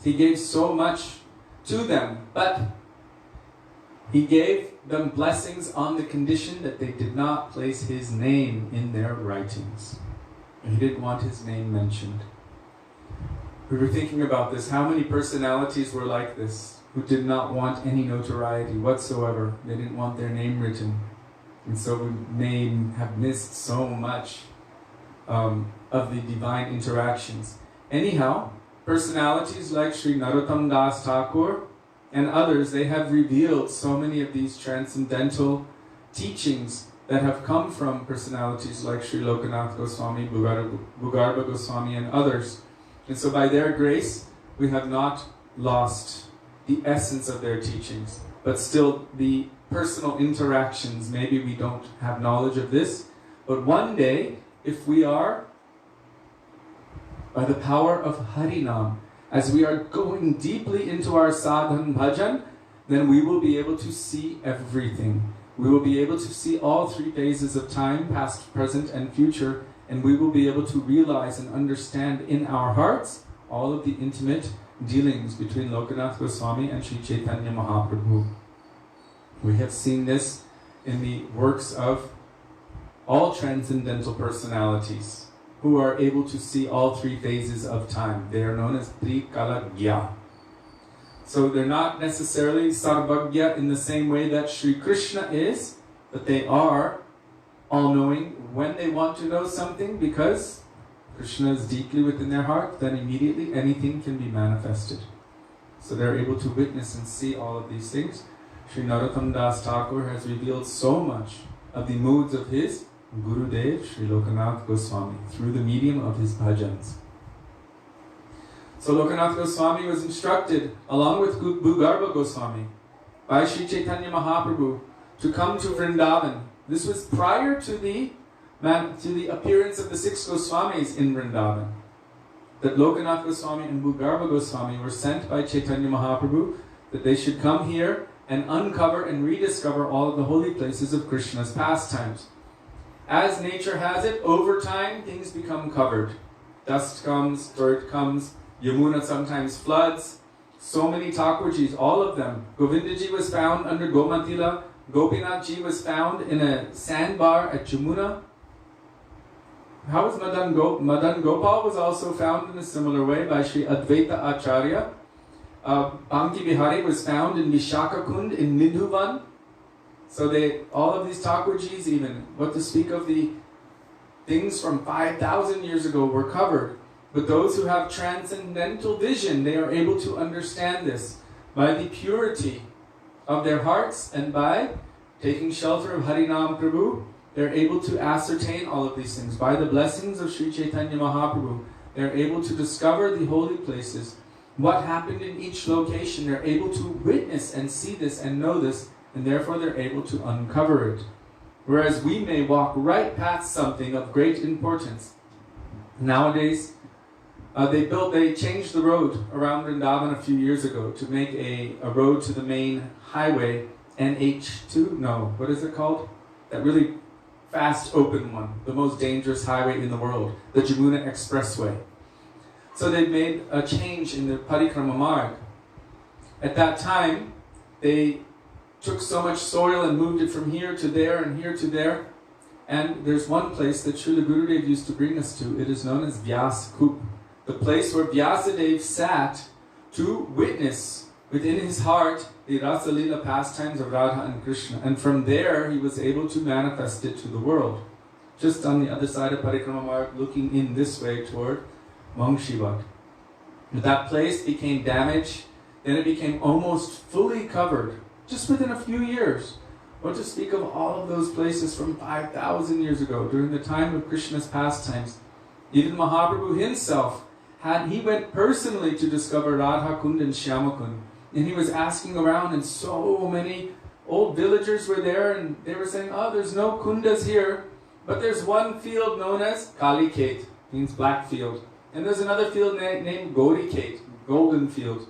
He gave so much to them, but he gave them blessings on the condition that they did not place his name in their writings. He didn't want his name mentioned. We were thinking about this. How many personalities were like this, who did not want any notoriety whatsoever? They didn't want their name written. And so we may have missed so much of the divine interactions. Anyhow, personalities like Sri Narottam Das Thakur and others, they have revealed so many of these transcendental teachings that have come from personalities like Sri Lokanath Goswami, Bhugarba Goswami, and others. And so by their grace, we have not lost the essence of their teachings, but still the personal interactions, maybe we don't have knowledge of this, but one day, if we are, by the power of Harinam, as we are going deeply into our sadhan bhajan, then we will be able to see everything. We will be able to see all three phases of time, past, present, and future, and we will be able to realize and understand in our hearts all of the intimate dealings between Lokanath Goswami and Sri Chaitanya Mahaprabhu. We have seen this in the works of all transcendental personalities who are able to see all three phases of time. They are known as Trikalagya. So they're not necessarily sarvagya in the same way that Sri Krishna is, but they are all-knowing when they want to know something, because Krishna is deeply within their heart, then immediately anything can be manifested. So they're able to witness and see all of these things. Sri Narottam Das Thakur has revealed so much of the moods of his Gurudev, Sri Lokanath Goswami, through the medium of his bhajans. So Lokanath Goswami was instructed, along with Bhugarbha Goswami, by Sri Chaitanya Mahaprabhu to come to Vrindavan. This was prior to the appearance of the 6 Goswamis in Vrindavan. That Lokanath Goswami and Bhugarbha Goswami were sent by Chaitanya Mahaprabhu that they should come here and uncover and rediscover all of the holy places of Krishna's pastimes. As nature has it, over time things become covered. Dust comes, dirt comes, Yamuna sometimes floods. So many Thakurjis, all of them. Govindaji was found under Gomatila. Gopinathji was found in a sandbar at Jamuna. How was Madan Gopal was also found in a similar way by Sri Advaita Acharya. Banki Bihari was found in Vishaka Kund in Nidhuvan. So all of these Thakurjis, even, what to speak of the things from 5,000 years ago, were covered. But those who have transcendental vision, they are able to understand this by the purity of their hearts, and by taking shelter of Harinam Prabhu, they're able to ascertain all of these things. By the blessings of Sri Chaitanya Mahaprabhu, they're able to discover the holy places, what happened in each location. They're able to witness and see this and know this, and therefore they're able to uncover it. Whereas we may walk right past something of great importance. Nowadays, they changed the road around Vrindavan a few years ago to make a road to the main highway, NH2, no, what is it called? That really fast open one, the most dangerous highway in the world, the Jamuna Expressway. So they made a change in the Parikrama Marg. At that time, they took so much soil and moved it from here to there and here to there. And there's one place that Srila Gurudev used to bring us to. It is known as Vyas Kup, the place where Vyasadeva sat to witness within his heart the Rasa Lila pastimes of Radha and Krishna. And from there he was able to manifest it to the world. Just on the other side of Parikrama Marg, looking in this way toward Mangshivat. That place became damaged, then it became almost fully covered, just within a few years. What to speak of all of those places from 5,000 years ago, during the time of Krishna's pastimes. Even Mahaprabhu himself, he went personally to discover Radha Kund and Shyama Kund. And he was asking around, and so many old villagers were there, and they were saying, oh, there's no kundas here, but there's one field known as Kali Khet, means black field. And there's another field named Gauri Khet, golden field.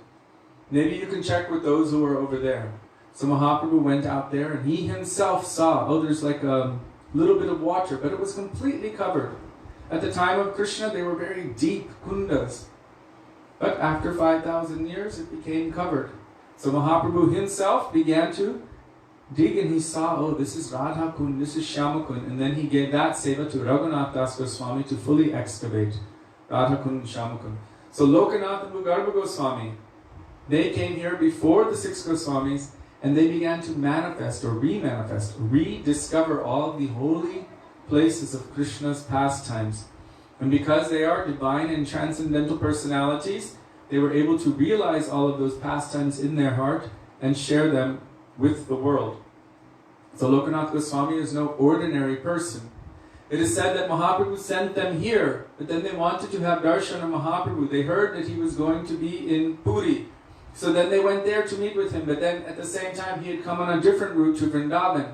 Maybe you can check with those who are over there. So Mahaprabhu went out there, and he himself saw, oh, there's like a little bit of water, but it was completely covered. At the time of Krishna, they were very deep kundas. But after 5,000 years, it became covered. So Mahaprabhu himself began to dig, and he saw, oh, this is Radha Kund, this is Shyama Kund. And then he gave that seva to Raghunath Das Goswami to fully excavate Radha Kund and Shyama Kund. So Lokanath and Bhugarbha Goswami, they came here before the 6 Goswamis, and they began to manifest or re-manifest, rediscover all of the holy places of Krishna's pastimes. And because they are divine and transcendental personalities, they were able to realize all of those pastimes in their heart and share them with the world. So Lokanath Goswami is no ordinary person. It is said that Mahaprabhu sent them here, but then they wanted to have darshan of Mahaprabhu. They heard that he was going to be in Puri. So then they went there to meet with him, but then at the same time he had come on a different route to Vrindavan.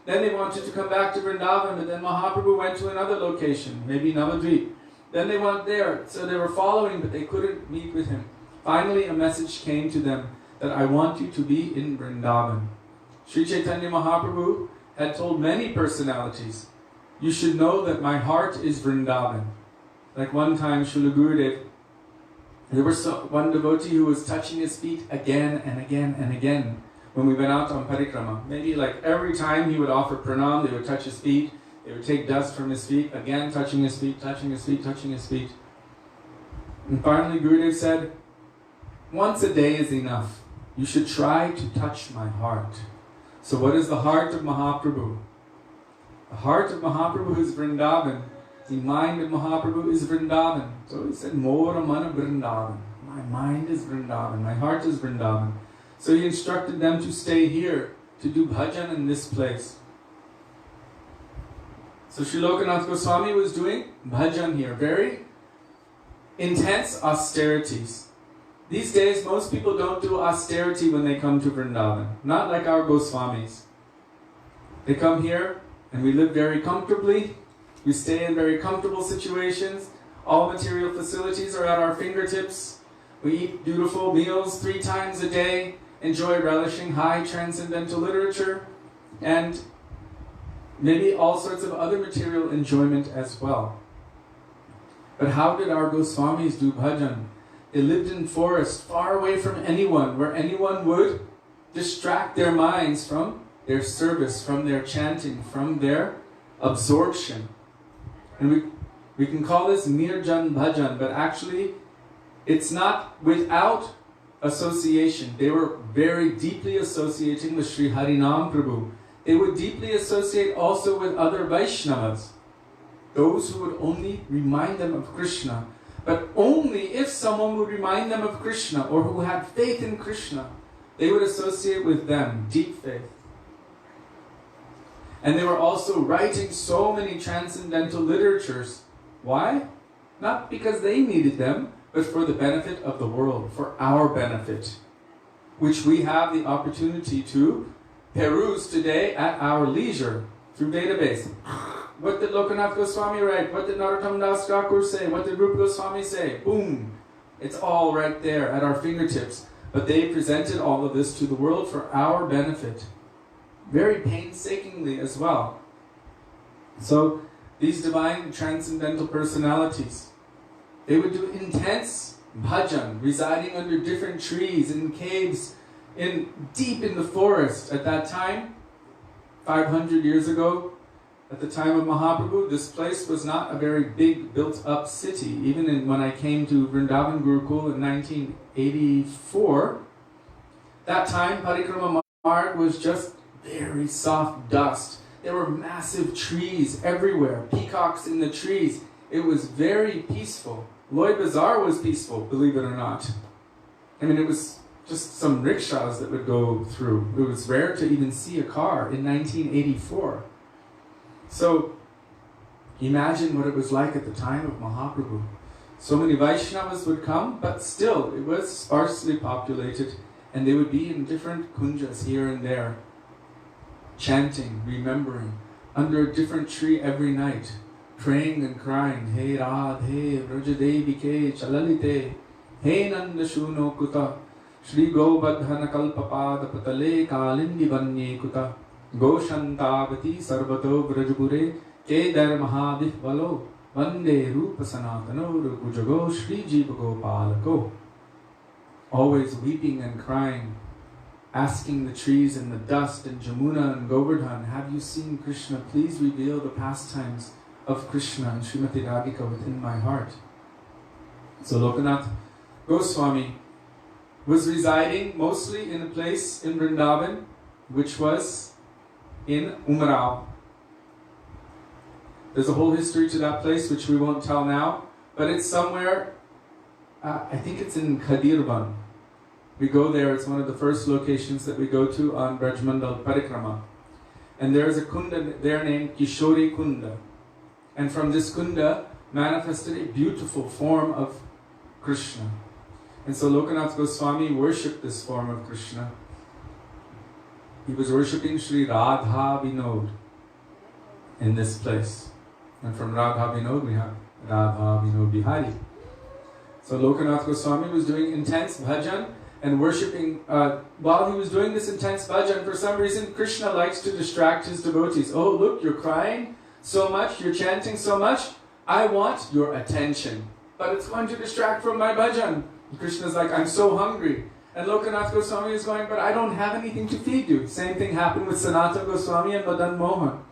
Then they wanted to come back to Vrindavan, but then Mahaprabhu went to another location, maybe Navadvip. Then they went there, so they were following, but they couldn't meet with him. Finally, a message came to them that I want you to be in Vrindavan. Sri Chaitanya Mahaprabhu had told many personalities, you should know that my heart is Vrindavan. Like one time, Srila Gurudev, there was one devotee who was touching his feet again and again and again when we went out on parikrama. Maybe like every time he would offer pranam, they would touch his feet. They would take dust from his feet, again touching his feet, touching his feet, touching his feet. And finally Gurudev said, once a day is enough. you should try to touch my heart. So what is the heart of Mahaprabhu? The heart of Mahaprabhu is Vrindavan. The mind of Mahaprabhu is Vrindavan. So he said, Mora mana Vrindavan. My mind is Vrindavan. My heart is Vrindavan. So he instructed them to stay here, to do bhajan in this place. So Sri Lokanath Goswami was doing bhajan here. Very intense austerities. These days, most people don't do austerity when they come to Vrindavan. Not like our Goswamis. They come here and we live very comfortably. We stay in very comfortable situations. All material facilities are at our fingertips. We eat beautiful meals 3 times a day. Enjoy relishing high transcendental literature. And maybe all sorts of other material enjoyment as well. But how did our Goswamis do bhajan? They lived in forest, far away from anyone, where anyone would distract their minds from their service, from their chanting, from their absorption. And we can call this nirjan bhajan, but actually it's not without association. They were very deeply associating with Sri Harinam Prabhu. They would deeply associate also with other Vaishnavas, those who would only remind them of Krishna. But only if someone would remind them of Krishna or who had faith in Krishna, they would associate with them, deep faith. And they were also writing so many transcendental literatures. Why? Not because they needed them, but for the benefit of the world, for our benefit, which we have the opportunity to peruse today at our leisure through database. What did Lokanath Goswami write? What did Narottam Das Thakur say? What did Rupa Goswami say? Boom! It's all right there at our fingertips. But they presented all of this to the world for our benefit. Very painstakingly as well. So, these divine transcendental personalities, they would do intense bhajan, residing under different trees, in caves, deep in the forest. At that time, 500 years ago, at the time of Mahaprabhu, this place was not a very big built-up city. Even when I came to Vrindavan Gurukul in 1984, that time Parikrama Marg was just very soft dust. There were massive trees everywhere, peacocks in the trees. It was very peaceful. Loy Bazaar was peaceful, believe it or not. I mean, it was just some rickshaws that would go through. It was rare to even see a car in 1984. So, imagine what it was like at the time of Mahaprabhu. So many Vaishnavas would come, but still, it was sparsely populated, and they would be in different kunjas here and there, chanting, remembering, under a different tree every night, praying and crying, Hey Radhe, Vrajadevike, Chalalite, Hey Nanda Shuno Kuta, Shri Govardhana Kalpapada Patale Kalindi Vanye Kuta, Goshantavati Sarvato Vrajapure, Kedar Mahavihvalo, Vande Rupa Sanatano Rukujago, Shri Jiva Gopalako. Always weeping and crying, asking the trees and the dust and Jamuna and Govardhan, have you seen Krishna? Please reveal the pastimes of Krishna and Srimati Radhika within my heart. So Lokanath Goswami was residing mostly in a place in Vrindavan, which was in Umarao. There's a whole history to that place which we won't tell now, but it's somewhere, I think it's in Kadirvan. We go there, it's one of the first locations that we go to on Brajmandal Parikrama. And there's a kunda there named Kishori Kunda. And from this kunda manifested a beautiful form of Krishna. And so Lokanath Goswami worshipped this form of Krishna. He was worshipping Sri Radha Vinod in this place. And from Radha Vinod we have Radha Vinod Bihari. So Lokanath Goswami was doing intense bhajan and worshipping. While he was doing this intense bhajan, for some reason Krishna likes to distract his devotees. Oh, look, you're crying so much, you're chanting so much, I want your attention. But it's going to distract from my bhajan. And Krishna's like, I'm so hungry. And Lokanath Goswami is going, but I don't have anything to feed you. Same thing happened with Sanatan Goswami and Madan Mohan.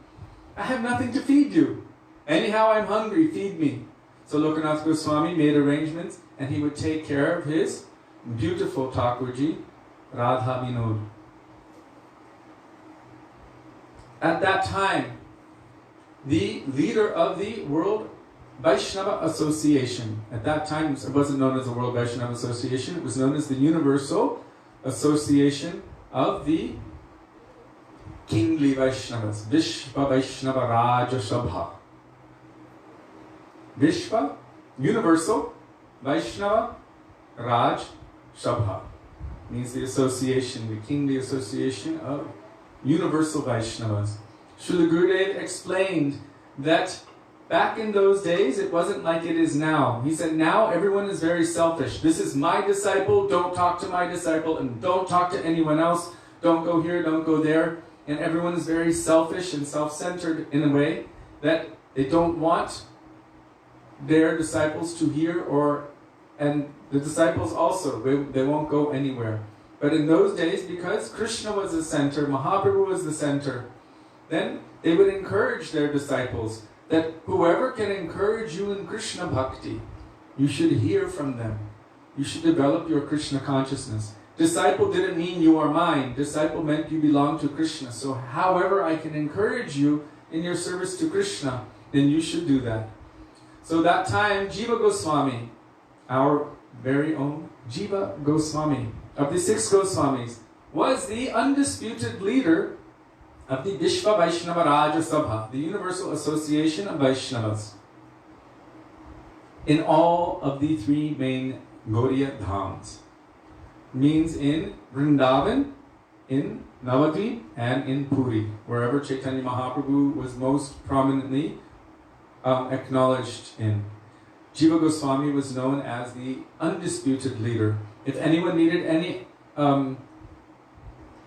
I have nothing to feed you. Anyhow, I'm hungry, feed me. So Lokanath Goswami made arrangements and he would take care of his beautiful Thakurji, Radha Vinod. At that time, the leader of the World Vaishnava Association, at that time it wasn't known as the World Vaishnava Association, it was known as the Universal Association of the Kingly Vaishnavas, Vishva Vaishnava Raja Sabha. Vishva, Universal, Vaishnava, Raj, Sabha. Means the association, the Kingly Association of Universal Vaishnavas. Srila Gurudev explained that back in those days, it wasn't like it is now. He said, now everyone is very selfish. This is my disciple, don't talk to my disciple, and don't talk to anyone else. Don't go here, don't go there. And everyone is very selfish and self-centered in a way that they don't want their disciples to hear, and the disciples also, they won't go anywhere. But in those days, because Krishna was the center, Mahaprabhu was the center, then they would encourage their disciples that whoever can encourage you in Krishna bhakti, you should hear from them. You should develop your Krishna consciousness. Disciple didn't mean you are mine. Disciple meant you belong to Krishna. So however I can encourage you in your service to Krishna, then you should do that. So that time, Jiva Goswami, our very own Jiva Goswami, of the 6 Goswamis, was the undisputed leader of the Vishva Vaishnava Raja Sabha, the Universal Association of Vaishnavas, in all of the 3 main Gaudiya Dhams. Means in Vrindavan, in Navadvip, and in Puri, wherever Chaitanya Mahaprabhu was most prominently acknowledged in. Jiva Goswami was known as the undisputed leader. If anyone needed any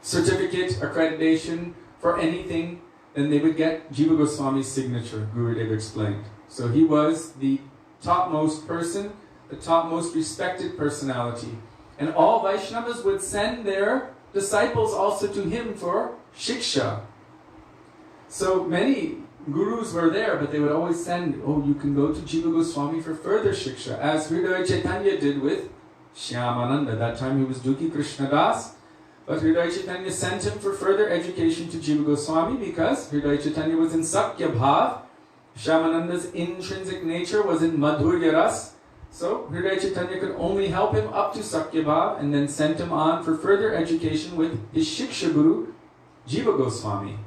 certificate, accreditation for anything, then they would get Jiva Goswami's signature, Gurudev explained. So he was the topmost person, the topmost respected personality. And all Vaishnavas would send their disciples also to him for shiksha. So many gurus were there, but they would always send, oh, you can go to Jiva Goswami for further shiksha, as Hridaya Chaitanya did with Shyamananda. That time he was Duki Krishnadas, but Hridaya Chaitanya sent him for further education to Jiva Goswami because Hridaya Chaitanya was in Sakya Bhav. Shyamananda's intrinsic nature was in Madhurya Ras. So Hridaya Chaitanya could only help him up to Sakya Bhav and then sent him on for further education with his Shiksha Guru, Jiva Goswami.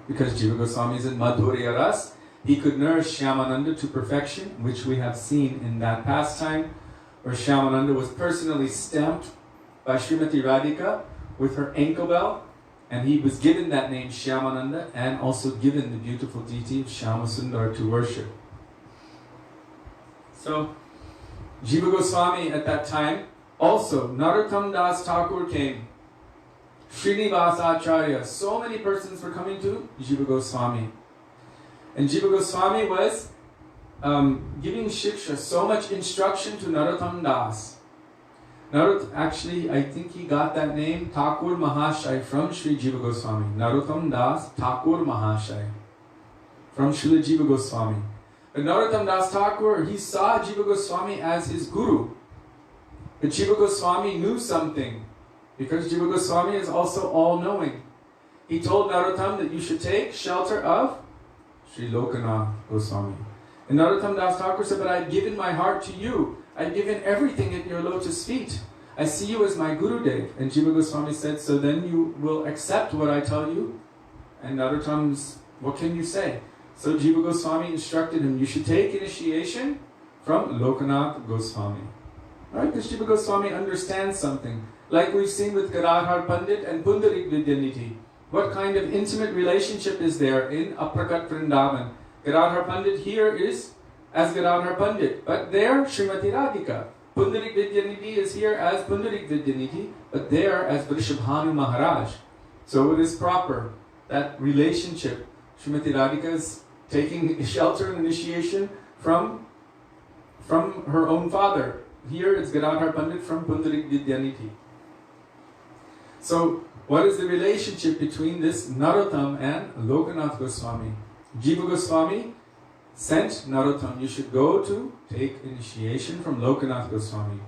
Because Jiva Goswami is in Madhurya Ras, he could nourish Shyamananda to perfection, which we have seen in that pastime, where Shyamananda was personally stamped by Srimati Radhika with her ankle bell, and he was given that name Shyamananda and also given the beautiful deity of Shyamasundar to worship. So, Jiva Goswami at that time, also Narottam Das Thakur came, Srinivas Acharya, so many persons were coming to Jiva Goswami. And Jiva Goswami was giving shiksha, so much instruction to Narottam Das. Actually, I think he got that name, Thakur Mahashai, from Sri Jiva Goswami. Narottam Das Thakur Mahashai, from Srila Jiva Goswami. But Narottam Das Thakur, he saw Jiva Goswami as his guru. But Jiva Goswami knew something, because Jiva Goswami is also all-knowing. He told Narottam that you should take shelter of Sri Lokanath Goswami. And Narottam Das Thakur said, but I've given my heart to you. I've given everything at your lotus feet. I see you as my Gurudev. And Jiva Goswami said, so then you will accept what I tell you? And Narottam's, what can you say? So Jiva Goswami instructed him, you should take initiation from Lokanath Goswami. Right? Because Jiva Goswami understands something. Like we've seen with Gadadhar Pandit and Pundarik Vidyanidhi. What kind of intimate relationship is there in Aprakat Vrindavan? Gadadhar Pandit here is as Gadadhar Pandit, but there Srimati Radhika. Pundarik Vidyanidhi is here as Pundarik Vidyanidhi, but there as Vrishabhanu Maharaj. So it is proper, that relationship. Srimati Radhika is taking shelter and initiation from her own father. Here it's Gadadhar Pandit from Pundarik Vidyanidhi. So what is the relationship between this Narottam and Lokanath Goswami? Jiva Goswami sent Narottam, you should go to take initiation from Lokanath Goswami.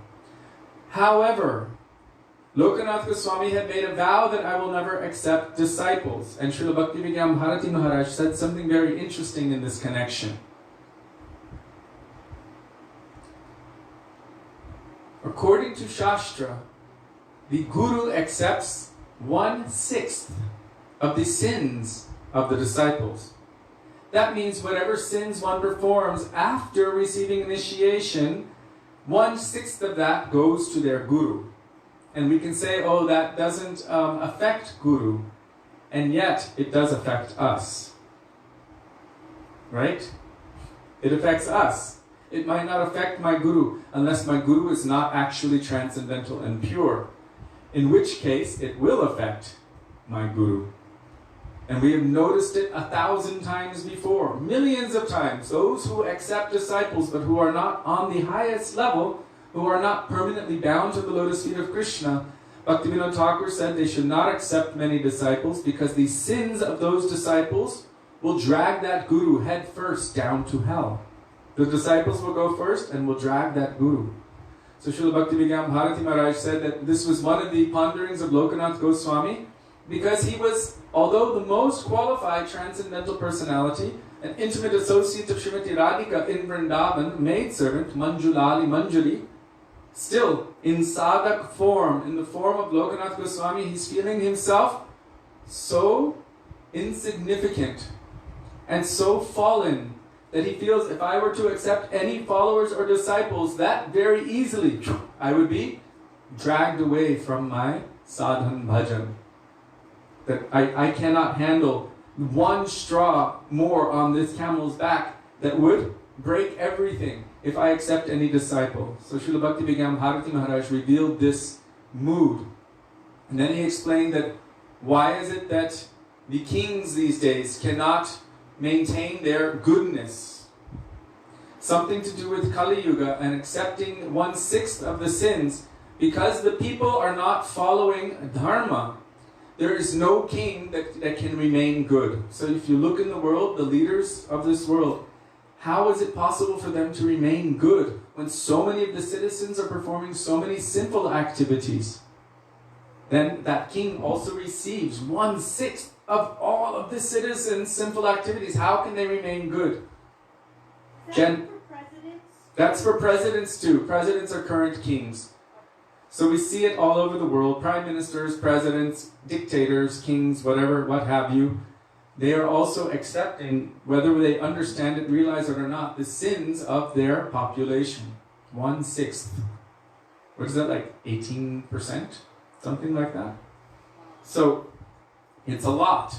However, Lokanath Goswami had made a vow that I will never accept disciples. And Srila Bhaktivedanta Maharaj said something very interesting in this connection. According to Shastra, the Guru accepts 1/6 of the sins of the disciples. That means whatever sins one performs after receiving initiation, 1/6 of that goes to their Guru. And we can say, oh, that doesn't affect Guru. And yet, it does affect us. Right? It affects us. It might not affect my Guru unless my Guru is not actually transcendental and pure. In which case, it will affect my Guru. And we have noticed it 1,000 times before, millions of times. Those who accept disciples but who are not on the highest level, who are not permanently bound to the lotus feet of Krishna, Bhaktivinoda Thakur said they should not accept many disciples because the sins of those disciples will drag that Guru head first down to hell. The disciples will go first and will drag that Guru. So Srila Bhaktivedanta Maharaj said that this was one of the ponderings of Lokanath Goswami, because he was, although the most qualified transcendental personality, an intimate associate of Srimati Radhika in Vrindavan, maidservant, Manjulali Manjuli, still in sadhak form, in the form of Lokanath Goswami, he's feeling himself so insignificant and so fallen that he feels if I were to accept any followers or disciples, that very easily I would be dragged away from my sadhan bhajan. That I cannot handle one straw more on this camel's back that would break everything if I accept any disciple. So Srila Bhaktivedanta Maharaj revealed this mood. And then he explained that why is it that the kings these days cannot maintain their goodness? Something to do with Kali Yuga and accepting 1/6 of the sins, because the people are not following dharma. There is no king that can remain good. So if you look in the world, the leaders of this world, how is it possible for them to remain good when so many of the citizens are performing so many sinful activities? Then that king also receives 1/6 of all of the citizens' sinful activities. How can they remain good? Is that for presidents? That's for presidents too. Presidents are current kings. So we see it all over the world. Prime ministers, presidents, dictators, kings, whatever, what have you. They are also accepting, whether they understand it, realize it or not, the sins of their population. 1/6. What is that, like 18%? Something like that. So, it's a lot.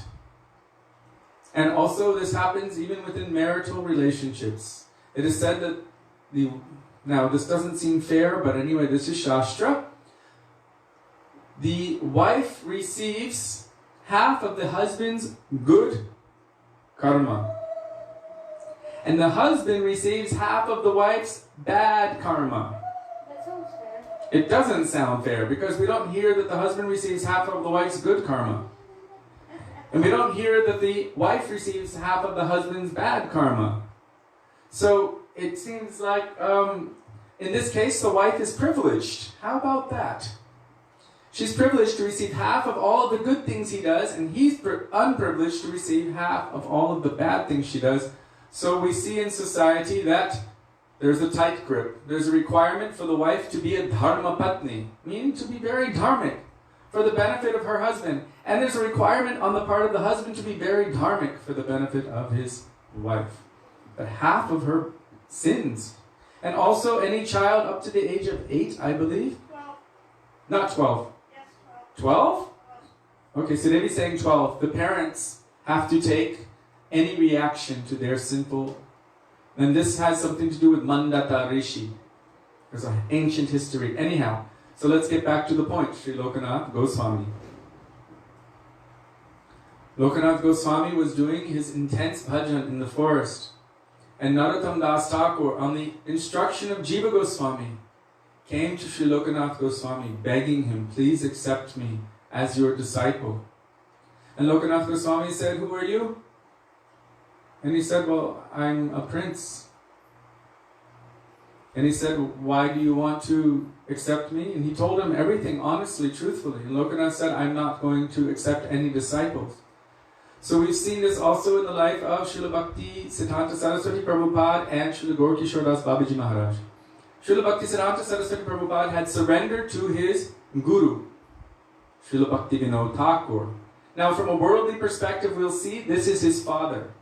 And also this happens even within marital relationships. It is said that now this doesn't seem fair, but anyway, this is Shastra. The wife receives half of the husband's good karma. And the husband receives half of the wife's bad karma. That sounds fair. It doesn't sound fair, because we don't hear that the husband receives half of the wife's good karma. And we don't hear that the wife receives half of the husband's bad karma. So it seems like, in this case, the wife is privileged. How about that? She's privileged to receive half of all of the good things he does, and he's unprivileged to receive half of all of the bad things she does. So we see in society that there's a tight grip. There's a requirement for the wife to be a dharma patni, meaning to be very dharmic for the benefit of her husband. And there's a requirement on the part of the husband to be very dharmic for the benefit of his wife. But half of her sins. And also any child up to the age of 8, I believe. 12. Not 12. Yes, 12? Okay, so Devi's saying 12. The parents have to take any reaction to their sinful. And this has something to do with Mandata Rishi. There's an ancient history. Anyhow, so let's get back to the point. Sri Lokanath Goswami. Lokanath Goswami was doing his intense bhajan in the forest. And Narottam Das Thakur, on the instruction of Jiva Goswami, came to Sri Lokanath Goswami begging him, please accept me as your disciple. And Lokanath Goswami said, who are you? And he said, well, I'm a prince. And he said, why do you want to accept me? And he told him everything honestly, truthfully. And Lokanath said, I'm not going to accept any disciples. So we've seen this also in the life of Srila Bhakti Siddhanta Saraswati Prabhupada and Srila Gaur Das Babaji Maharaj. Srila Bhakti Siddhanta Saraswati Prabhupada had surrendered to his guru, Srila Bhaktivinoda Thakur. Now from a worldly perspective, we'll see this is his father.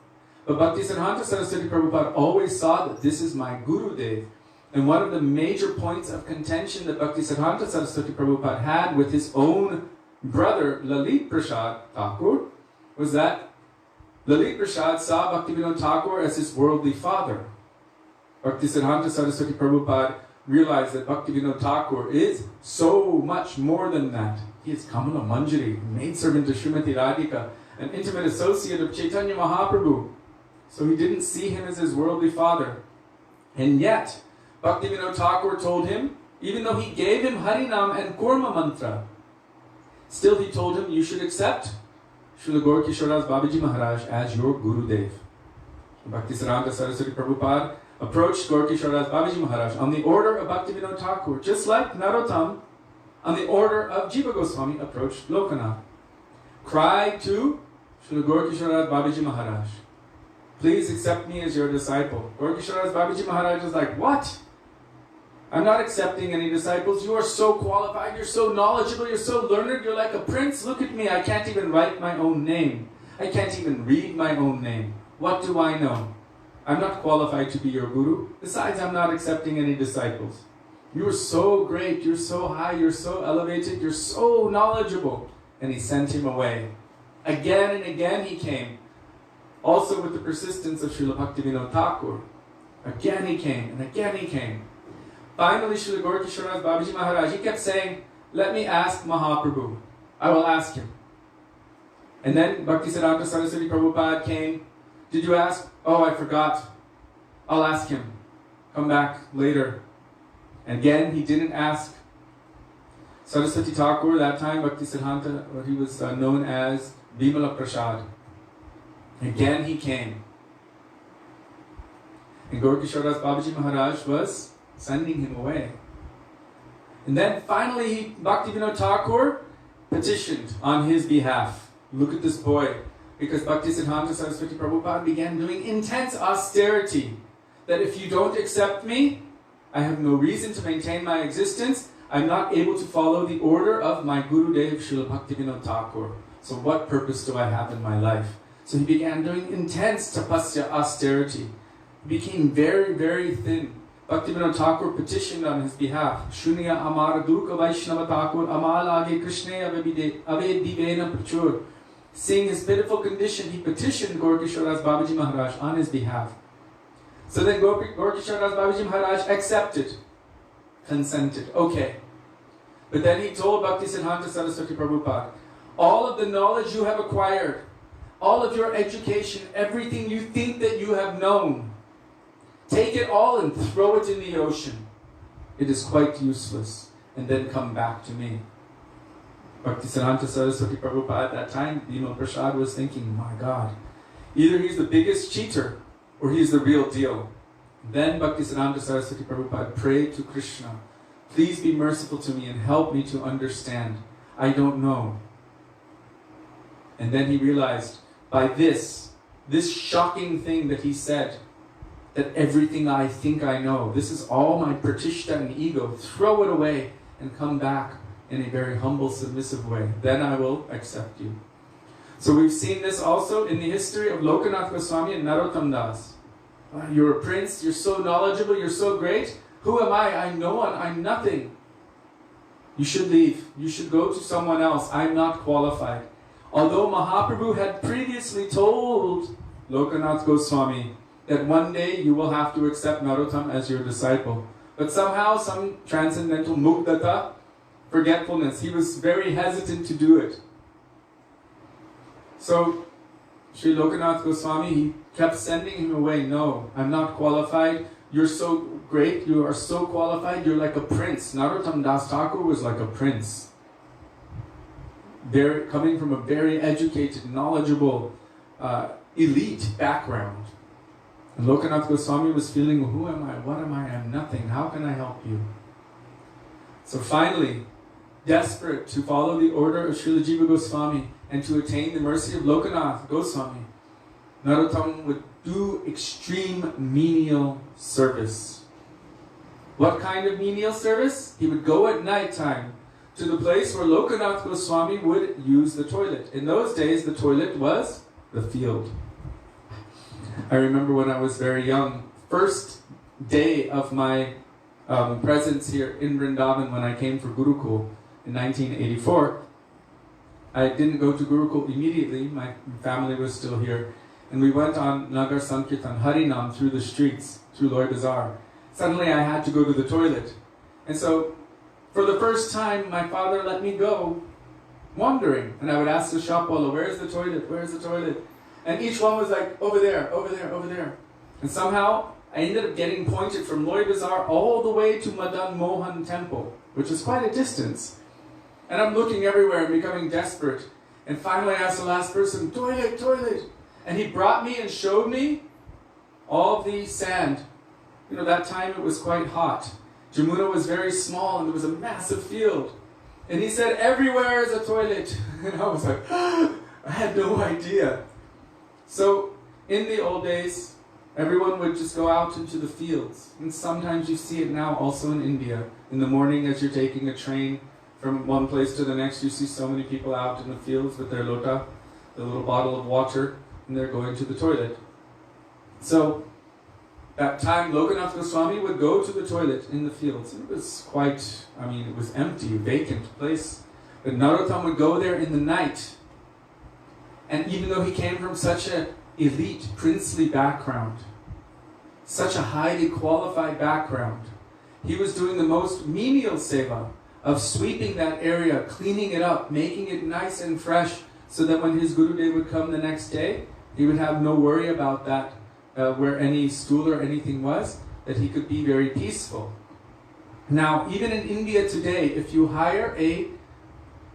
But Bhakti Siddhanta Saraswati Prabhupada always saw that this is my Gurudev. And one of the major points of contention that Bhakti Siddhanta Saraswati Prabhupada had with his own brother, Lalit Prasad Thakur, was that Lalit Prasad saw Bhaktivinoda Thakur as his worldly father. Bhakti Siddhanta Saraswati Prabhupada realized that Bhaktivinoda Thakur is so much more than that. He is Kamala Manjari, maidservant to Srimati Radhika, an intimate associate of Chaitanya Mahaprabhu. So he didn't see him as his worldly father. And yet, Bhaktivinoda Thakur told him, even though he gave him Harinam and Kurma Mantra, still he told him, you should accept Srila Gaur Das Babaji Maharaj as your Gurudev. Bhakti Siddhanta Saraswati Prabhupada approached Gaur Das Babaji Maharaj on the order of Bhaktivinoda Thakur, just like Narottam on the order of Jiva Goswami approached Lokanath. Cried to Srila Gaur Das Babaji Maharaj, please accept me as your disciple. Gaur Das Babaji Maharaj is like, what? I'm not accepting any disciples. You are so qualified, you're so knowledgeable, you're so learned, you're like a prince. Look at me, I can't even write my own name. I can't even read my own name. What do I know? I'm not qualified to be your guru. Besides, I'm not accepting any disciples. You are so great, you're so high, you're so elevated, you're so knowledgeable. And he sent him away. Again and again he came. Also with the persistence of Srila Bhaktivinoda Thakur. Again he came, and again he came. Finally, Srila Gaur Das Babaji Maharaj, he kept saying, let me ask Mahaprabhu. I will ask him. And then Bhakti Siddhanta Saraswati Prabhupada came. Did you ask? Oh, I forgot. I'll ask him. Come back later. And again, he didn't ask. Saraswati Thakur, that time, Bhakti Siddhanta, he was known as Bimala Prasad. Again, he came. And Gaur Das Babaji Maharaj was sending him away. And then finally, Bhaktivinoda Thakur petitioned on his behalf. Look at this boy. Because Bhakti Siddhanta Saraswati Prabhupada began doing intense austerity. That if you don't accept me, I have no reason to maintain my existence. I'm not able to follow the order of my Gurudev, Srila Bhaktivinoda Thakur. So what purpose do I have in my life? So he began doing intense tapasya, austerity. He became very, very thin. Bhaktivinoda Thakur petitioned on his behalf. Shunya amar durka Vaisnava Thakur amal age Krishna avedivena prachur. Seeing his pitiful condition, he petitioned Gaur Das Babaji Maharaj on his behalf. So then Gaur Das Babaji Maharaj accepted, consented. Okay. But then he told Bhakti Siddhanta Saraswati Prabhupada, all of the knowledge you have acquired, all of your education, everything you think that you have known, take it all and throw it in the ocean. It is quite useless. And then come back to me. Bhakti Siddhanta Saraswati Prabhupada at that time, Bimala Prasad was thinking, my God, either he's the biggest cheater or he's the real deal. Then Bhakti Siddhanta Saraswati Prabhupada prayed to Krishna, please be merciful to me and help me to understand. I don't know. And then he realized, by this shocking thing that he said, that everything I think I know, this is all my pratishta and ego, throw it away and come back in a very humble, submissive way. Then I will accept you. So we've seen this also in the history of Lokanath Goswami and Narottam Das. You're a prince, you're so knowledgeable, you're so great. Who am I? I'm no one, I'm nothing. You should leave. You should go to someone else. I'm not qualified. Although Mahaprabhu had previously told Lokanath Goswami that one day you will have to accept Narottam as your disciple. But somehow, some transcendental mugdata, forgetfulness, he was very hesitant to do it. So, Sri Lokanath Goswami, he kept sending him away. No, I'm not qualified. You're so great, you are so qualified, you're like a prince. Narottam Das Thakur was like a prince. They're coming from a very educated, knowledgeable, elite background. And Lokanath Goswami was feeling, who am I? What am I? I'm nothing. How can I help you? So finally, desperate to follow the order of Srila Jiva Goswami and to attain the mercy of Lokanath Goswami, Narottam would do extreme menial service. What kind of menial service? He would go at night time to the place where Lokanath Goswami would use the toilet. In those days, the toilet was the field. I remember when I was very young, first day of my presence here in Vrindavan when I came for Gurukul in 1984. I didn't go to Gurukul immediately, my family was still here. And we went on Nagar Sankirtan, Harinam, through the streets, through Loy Bazaar. Suddenly I had to go to the toilet. And so, for the first time, my father let me go wandering. And I would ask the shopwala, where's the toilet? Where's the toilet? And each one was like, over there, over there, over there. And somehow, I ended up getting pointed from Loy Bazaar all the way to Madan Mohan temple, which is quite a distance. And I'm looking everywhere and becoming desperate. And finally I asked the last person, toilet, toilet. And he brought me and showed me all the sand. You know, that time it was quite hot. Jamuna was very small and there was a massive field. And he said, everywhere is a toilet. And I was like, I had no idea. So, in the old days, everyone would just go out into the fields. And sometimes you see it now also in India. In the morning as you're taking a train from one place to the next, you see so many people out in the fields with their lota, the little bottle of water, and they're going to the toilet. So, that time Lokanath Goswami would go to the toilet in the fields. It was quite, it was empty, vacant place. But Narottam would go there in the night. And even though he came from such an elite, princely background, such a highly qualified background, he was doing the most menial seva of sweeping that area, cleaning it up, making it nice and fresh, so that when his Gurudev would come the next day, he would have no worry about that, where any stool or anything was, that he could be very peaceful. Now, even in India today, if you hire a,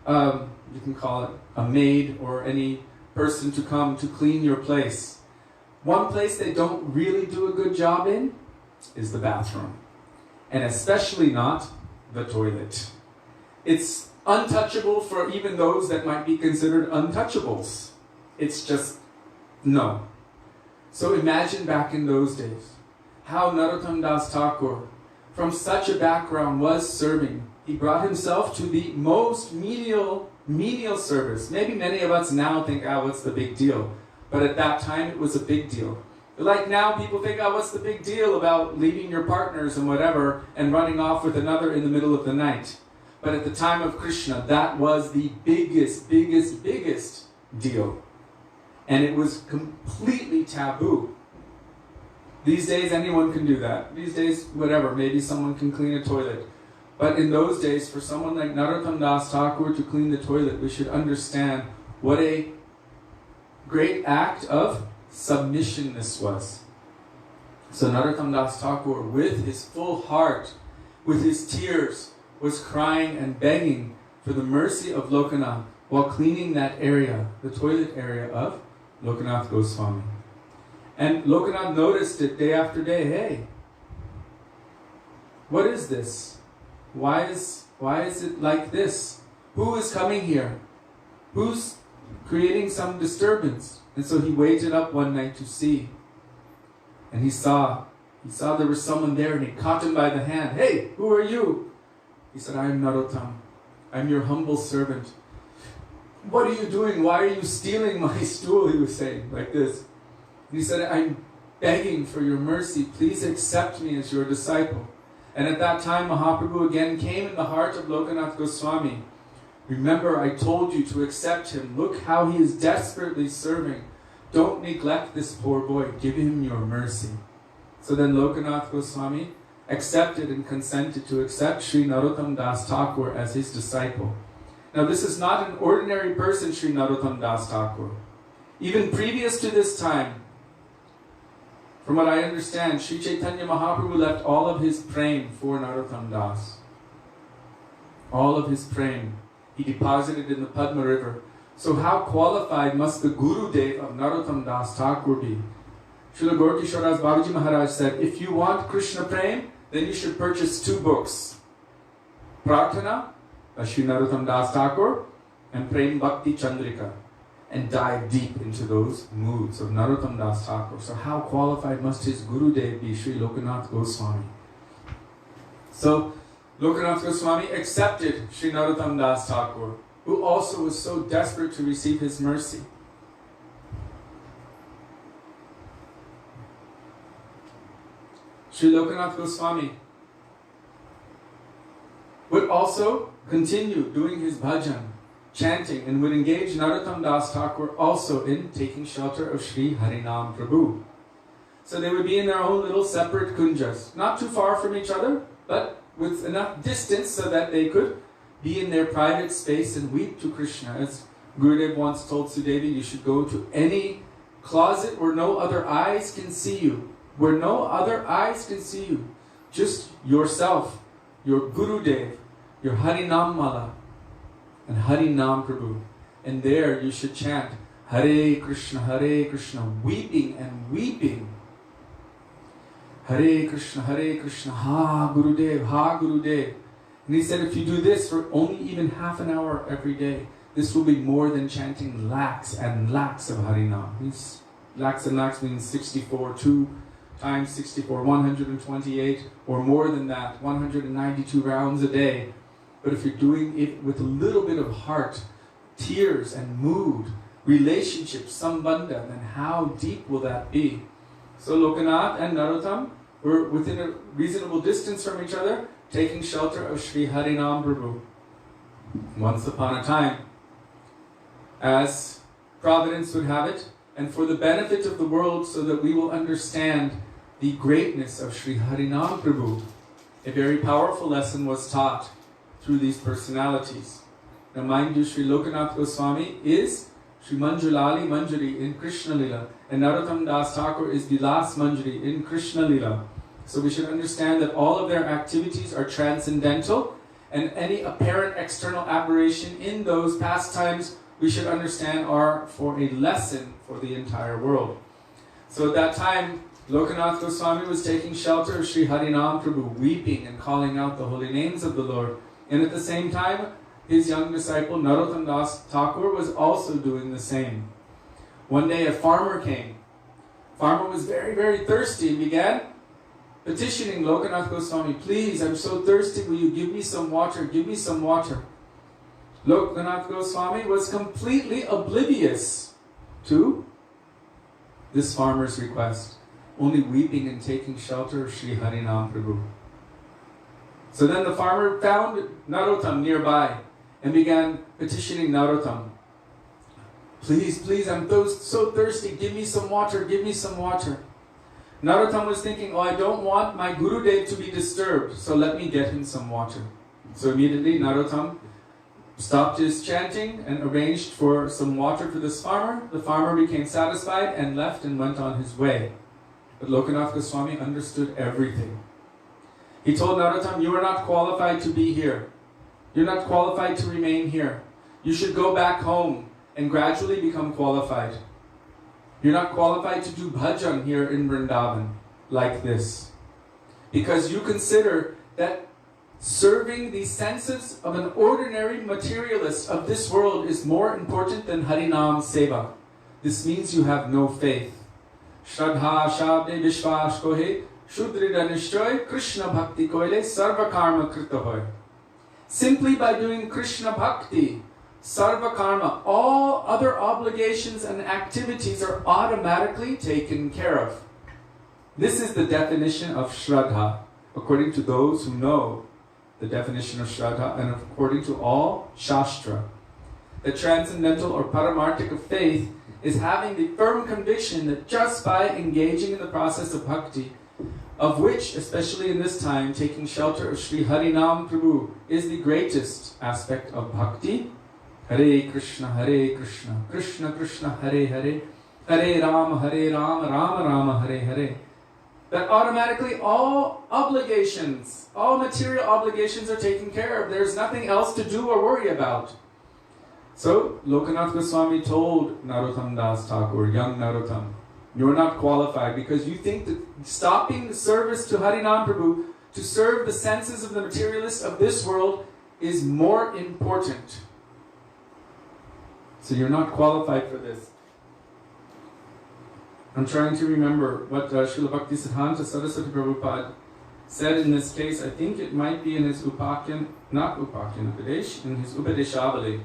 you can call it a maid or any person to come to clean your place, one place they don't really do a good job in is the bathroom. And especially not the toilet. It's untouchable for even those that might be considered untouchables. It's just, no. So imagine back in those days, how Narottam Das Thakur, from such a background, was serving. He brought himself to the most menial service. Maybe many of us now think, what's the big deal? But at that time, it was a big deal. Like now, people think, what's the big deal about leaving your partners and whatever, and running off with another in the middle of the night? But at the time of Krishna, that was the biggest deal. And it was completely taboo. These days, anyone can do that. These days, whatever, maybe someone can clean a toilet. But in those days, for someone like Narottam Das Thakur to clean the toilet, we should understand what a great act of submission this was. So Narottam Das Thakur, with his full heart, with his tears, was crying and begging for the mercy of Lokanath while cleaning that area, the toilet area of Lokanath Goswami. And Lokanath noticed it day after day. Hey, what is this? Why is it like this? Who is coming here? Who's creating some disturbance? And so he waited up one night to see. And he saw there was someone there, and he caught him by the hand. Hey, who are you? He said, I am Narottam. I'm your humble servant. What are you doing? Why are you stealing my stool? He was saying, like this. And he said, I'm begging for your mercy. Please accept me as your disciple. And at that time, Mahaprabhu again came in the heart of Lokanath Goswami. Remember, I told you to accept him. Look how he is desperately serving. Don't neglect this poor boy. Give him your mercy. So then Lokanath Goswami accepted and consented to accept Sri Narottam Das Thakur as his disciple. Now this is not an ordinary person, Sri Narottam Das Thakur. Even previous to this time, from what I understand, Sri Chaitanya Mahaprabhu left all of his prem for Narottam Das. All of his prem. He deposited in the Padma River. So how qualified must the Gurudev of Narottam Das Thakur be? Srila Gaur Kishoras Babaji Maharaj said, if you want Krishna Prem, then you should purchase 2 books. Prarthana by Sri Narottam Das Thakur and Prem Bhakti Chandrika, and dive deep into those moods of Narottam Das Thakur. So how qualified must his Gurudev be, Sri Lokanath Goswami? So Lokanath Goswami accepted Sri Narottam Das Thakur, who also was so desperate to receive his mercy. Sri Lokanath Goswami would also continue doing his bhajan, chanting, and would engage Narottam Das Thakur also in taking shelter of Sri Harinam Prabhu. So they would be in their own little separate kunjas, not too far from each other, but with enough distance so that they could be in their private space and weep to Krishna. As Gurudev once told Sudevi, you should go to any closet where no other eyes can see you. Where no other eyes can see you. Just yourself, your Gurudev, your Harinam Mala, and Harinam Prabhu. And there you should chant Hare Krishna, weeping and weeping. Hare Krishna, Ha Gurudev, Ha Gurudev. And he said if you do this for only even half an hour every day, this will be more than chanting lakhs and lakhs of Harinam. These lakhs and lakhs means 64, 2 times 64, 128, or more than that, 192 rounds a day. But if you're doing it with a little bit of heart, tears and mood, relationship, sambandha, then how deep will that be? So Lokanath and Narottam were within a reasonable distance from each other, taking shelter of Sri Harinam Prabhu. Once upon a time, as Providence would have it, and for the benefit of the world so that we will understand the greatness of Sri Harinam Prabhu, a very powerful lesson was taught through these personalities. Now mind you, Sri Lokanath Goswami is Sri Manjulali Manjari in Krishna Lila, and Narottam Das Thakur is Vilas Manjari in Krishna Lila. So we should understand that all of their activities are transcendental, and any apparent external aberration in those pastimes we should understand are for a lesson for the entire world. So at that time, Lokanath Goswami was taking shelter of Sri Harinam Prabhu, weeping and calling out the holy names of the Lord. And at the same time, his young disciple Narottam Das Thakur was also doing the same. One day a farmer came. Farmer was very, very thirsty and began petitioning Lokanath Goswami, please, I'm so thirsty, will you give me some water, give me some water. Lokanath Goswami was completely oblivious to this farmer's request, only weeping and taking shelter of Sri Harinam Prabhu. So then the farmer found Narottam nearby and began petitioning Narottam. Please, please, I'm so thirsty, give me some water, give me some water. Narottam was thinking, oh, I don't want my Gurudev to be disturbed, so let me get him some water. So immediately Narottam stopped his chanting and arranged for some water for this farmer. The farmer became satisfied and left and went on his way. But Lokanath Goswami understood everything. He told Narottam, you are not qualified to be here. You're not qualified to remain here. You should go back home and gradually become qualified. You're not qualified to do bhajan here in Vrindavan like this. Because you consider that serving the senses of an ordinary materialist of this world is more important than Harinam Seva. This means you have no faith. Shraddha Shabde Vishwash Kohe Shudrida Nishchoy Krishna Bhakti Koile Sarva Karma Krita Hoy. Simply by doing Krishna Bhakti, Sarva Karma, all other obligations and activities are automatically taken care of. This is the definition of Shraddha, according to those who know the definition of Shraddha, and according to all Shastra. The transcendental or paramarthik of faith is having the firm conviction that just by engaging in the process of bhakti, of which, especially in this time, taking shelter of Sri Harinam Prabhu is the greatest aspect of bhakti. Hare Krishna, Krishna Krishna, Hare Hare, Hare Rama, Rama Rama, Hare Hare. That automatically all obligations, all material obligations are taken care of. There's nothing else to do or worry about. So, Lokanath Goswami told Narottam Das Thakur, young Narottam, You're not qualified because you think that stopping service to Harinam Prabhu to serve the senses of the materialists of this world is more important. So you're not qualified for this. I'm trying to remember what Srila Bhaktisiddhanta Saraswati Prabhupada said in this case. I think it might be in his Upakyan, not Upakyan Upadesh, in his Upadeshavali.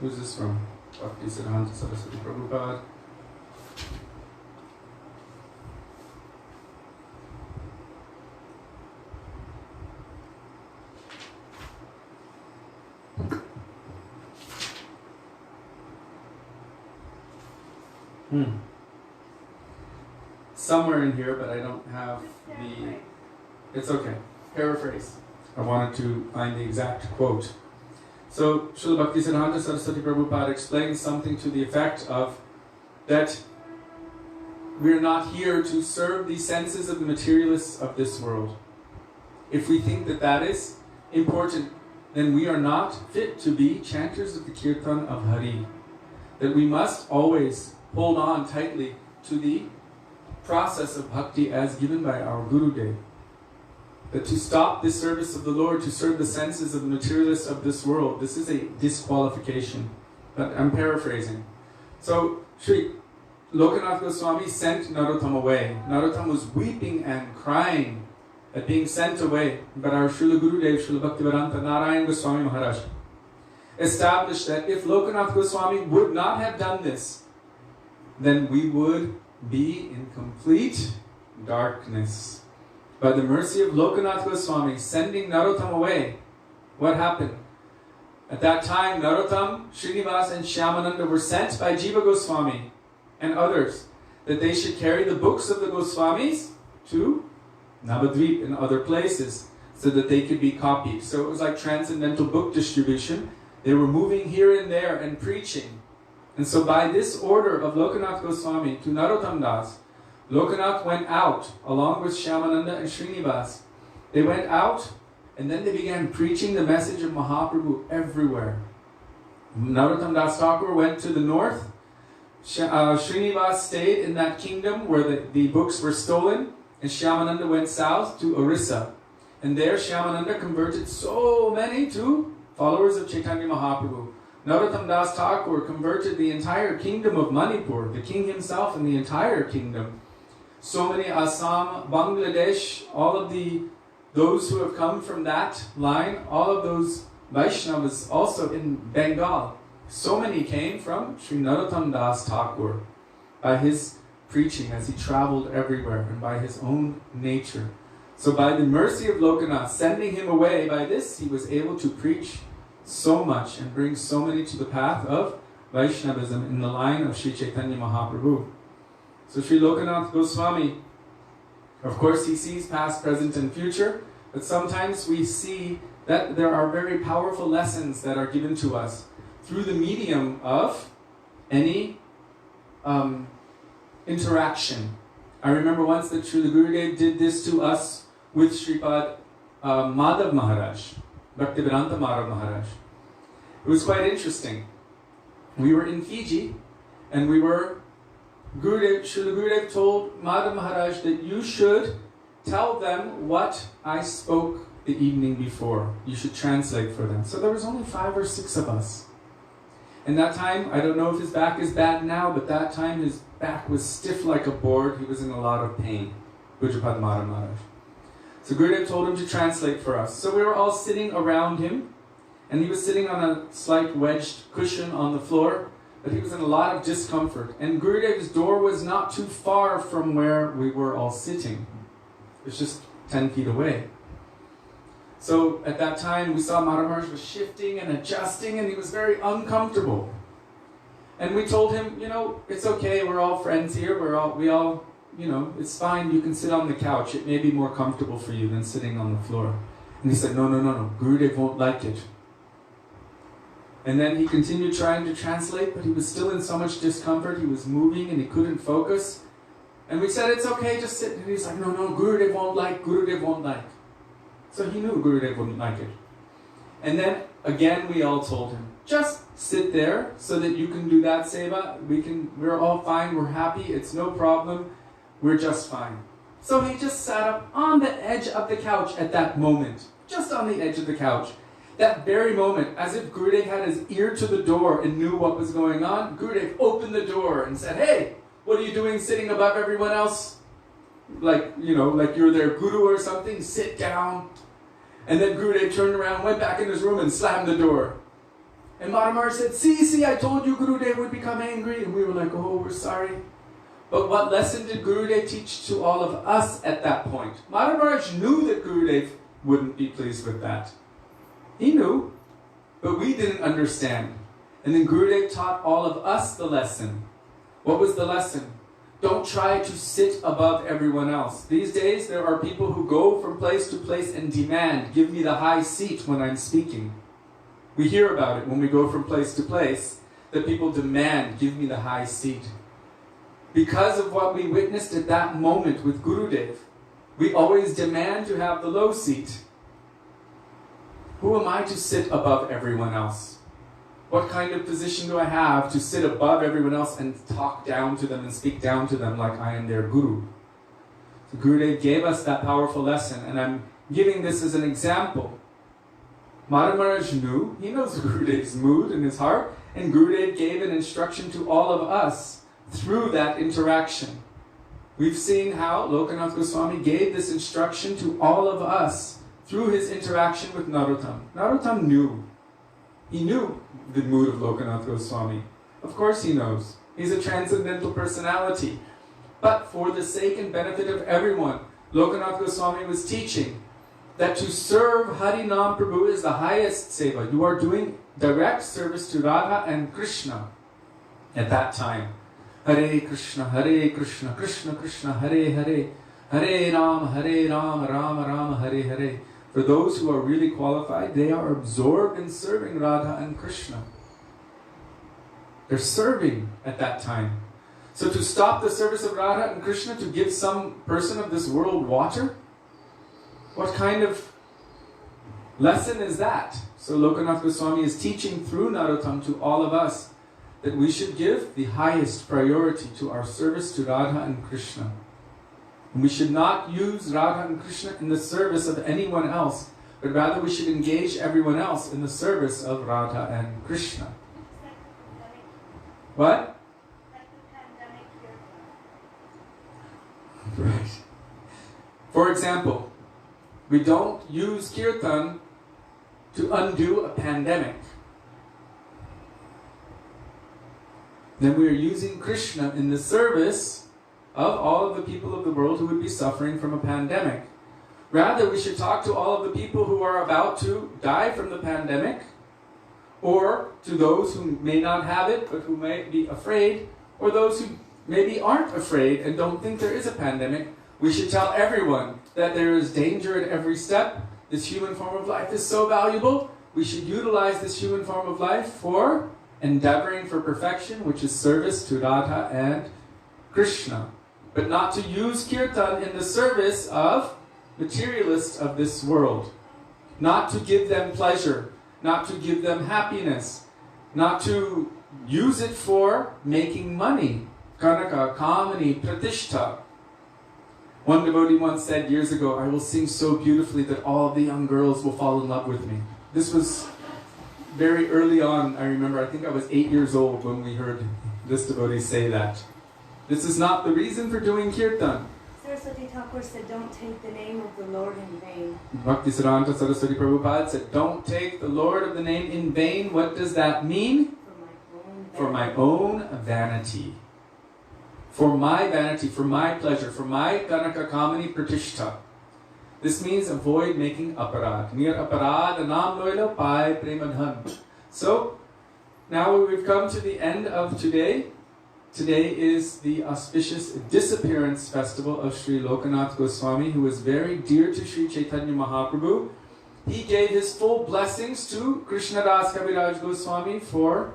Who's this from? Bhaktisiddhanta Saraswati Prabhupada. Somewhere in here, but I don't have the... It's okay. Paraphrase. I wanted to find the exact quote. So, Srila Bhaktisiddhanta Saraswati Prabhupada explains something to the effect of that we're not here to serve the senses of the materialists of this world. If we think that that is important, then we are not fit to be chanters of the Kirtan of Hari. That we must always hold on tightly to the process of bhakti as given by our Gurudev. That to stop the service of the Lord, to serve the senses of the materialists of this world, this is a disqualification. But I'm paraphrasing. So, Sri Lokanath Goswami sent Narottam away. Narottam was weeping and crying at being sent away. But our Srila Gurudev, Srila Bhaktivedanta, Narayan Goswami Maharaja, established that if Lokanath Goswami would not have done this, then we would be in complete darkness. By the mercy of Lokanath Goswami sending Narottam away, what happened? At that time, Narottam, Srinivas and Shyamananda were sent by Jiva Goswami and others that they should carry the books of the Goswamis to Navadvip and other places so that they could be copied. So it was like transcendental book distribution. They were moving here and there and preaching. And so by this order of Lokanath Goswami to Narottam Das, Lokanath went out along with Shyamananda and Srinivas. They went out and then they began preaching the message of Mahaprabhu everywhere. Narottam Das Thakur went to the north. Srinivas stayed in that kingdom where the books were stolen. And Shyamananda went south to Orissa. And there Shyamananda converted so many to followers of Chaitanya Mahaprabhu. Narottam Das Thakur converted the entire kingdom of Manipur, the king himself and the entire kingdom. So many Assam, Bangladesh, all of those who have come from that line, all of those Vaishnavas also in Bengal. So many came from Sri Narottam Das Thakur by his preaching as he traveled everywhere and by his own nature. So by the mercy of Lokanath sending him away, by this he was able to preach so much and bring so many to the path of Vaishnavism in the line of Sri Chaitanya Mahaprabhu. So Sri Lokanath Goswami, of course he sees past, present and future, but sometimes we see that there are very powerful lessons that are given to us through the medium of any interaction. I remember once that Srila Gurudev did this to us with Sripad Madhav Maharaj, Bhaktivedanta Madhav Maharaj. It was quite interesting. We were in Fiji and Srila Gurudev told Madhav Maharaj that you should tell them what I spoke the evening before. You should translate for them. So there was only 5 or 6 of us. And that time, I don't know if his back is bad now, but that time his back was stiff like a board. He was in a lot of pain. Pujapad Madhav Maharaj. So Gurudev told him to translate for us. So we were all sitting around him, and he was sitting on a slight wedged cushion on the floor, but he was in a lot of discomfort. And Gurudev's door was not too far from where we were all sitting. It was just 10 feet away. So at that time, we saw Madhav Maharaj was shifting and adjusting, and he was very uncomfortable. And we told him, it's okay, we're all friends here, we all, it's fine, you can sit on the couch. It may be more comfortable for you than sitting on the floor. And he said, no, Gurudev won't like it. And then he continued trying to translate, but he was still in so much discomfort, he was moving and he couldn't focus. And we said, it's okay, just sit. And he's like, no, Gurudev won't like, Gurudev won't like. So he knew Gurudev wouldn't like it. And then, again, we all told him, just sit there so that you can do that seva. We're all fine, we're happy, it's no problem, we're just fine. So he just sat up on the edge of the couch at that moment. Just on the edge of the couch. That very moment, as if Gurudev had his ear to the door and knew what was going on, Gurudev opened the door and said, hey, what are you doing sitting above everyone else? Like you're their guru or something, sit down. And then Gurudev turned around, went back in his room and slammed the door. And Maharaja said, see, I told you Gurudev would become angry. And we were like, oh, we're sorry. But what lesson did Gurudev teach to all of us at that point? Maharaja knew that Gurudev wouldn't be pleased with that. He knew, but we didn't understand. And then Gurudev taught all of us the lesson. What was the lesson? Don't try to sit above everyone else. These days there are people who go from place to place and demand, give me the high seat when I'm speaking. We hear about it when we go from place to place, that people demand, give me the high seat. Because of what we witnessed at that moment with Gurudev, we always demand to have the low seat. Who am I to sit above everyone else? What kind of position do I have to sit above everyone else and talk down to them and speak down to them like I am their guru? So Gurudev gave us that powerful lesson, and I'm giving this as an example. Maharaja knew, he knows Gurudev's mood in his heart, and Gurudev gave an instruction to all of us through that interaction. We've seen how Lokanath Goswami gave this instruction to all of us through his interaction with Narottam. Narottam knew. He knew the mood of Lokanath Goswami. Of course he knows. He's a transcendental personality. But for the sake and benefit of everyone, Lokanath Goswami was teaching that to serve Harinam Prabhu is the highest seva. You are doing direct service to Radha and Krishna at that time. Hare Krishna, Krishna Krishna, Hare Hare, Hare Ram, Rama Rama, Hare Hare. For those who are really qualified, they are absorbed in serving Radha and Krishna. They're serving at that time. So to stop the service of Radha and Krishna to give some person of this world water? What kind of lesson is that? So Lokanath Goswami is teaching through Narottam to all of us that we should give the highest priority to our service to Radha and Krishna. And we should not use Radha and Krishna in the service of anyone else, but rather we should engage everyone else in the service of Radha and Krishna. What? Right. For example, we don't use kirtan to undo a pandemic. Then we are using Krishna in the service of all of the people of the world who would be suffering from a pandemic. Rather, we should talk to all of the people who are about to die from the pandemic, or to those who may not have it but who may be afraid, or those who maybe aren't afraid and don't think there is a pandemic. We should tell everyone that there is danger at every step. This human form of life is so valuable. We should utilize this human form of life for endeavoring for perfection, which is service to Radha and Krishna. But not to use kirtan in the service of materialists of this world. Not to give them pleasure, not to give them happiness, not to use it for making money. Kanaka, kamani, pratishtha. One devotee once said years ago, I will sing so beautifully that all the young girls will fall in love with me. This was very early on, I remember, I think I was 8 years old when we heard this devotee say that. This is not the reason for doing kirtan. Saraswati Thakur said, don't take the name of the Lord in vain. Bhaktivedanta Saraswati Prabhupada said, don't take the Lord of the name in vain. What does that mean? For my own vanity. For my vanity, for my pleasure, for my kanaka kamani pratishtha. This means avoid making aparad. Nir aparad anam loila pai premadhan. So, now we've come to the end of today. Today is the auspicious disappearance festival of Sri Lokanath Goswami, who was very dear to Sri Chaitanya Mahaprabhu. He gave his full blessings to Krishnadas Kaviraj Goswami for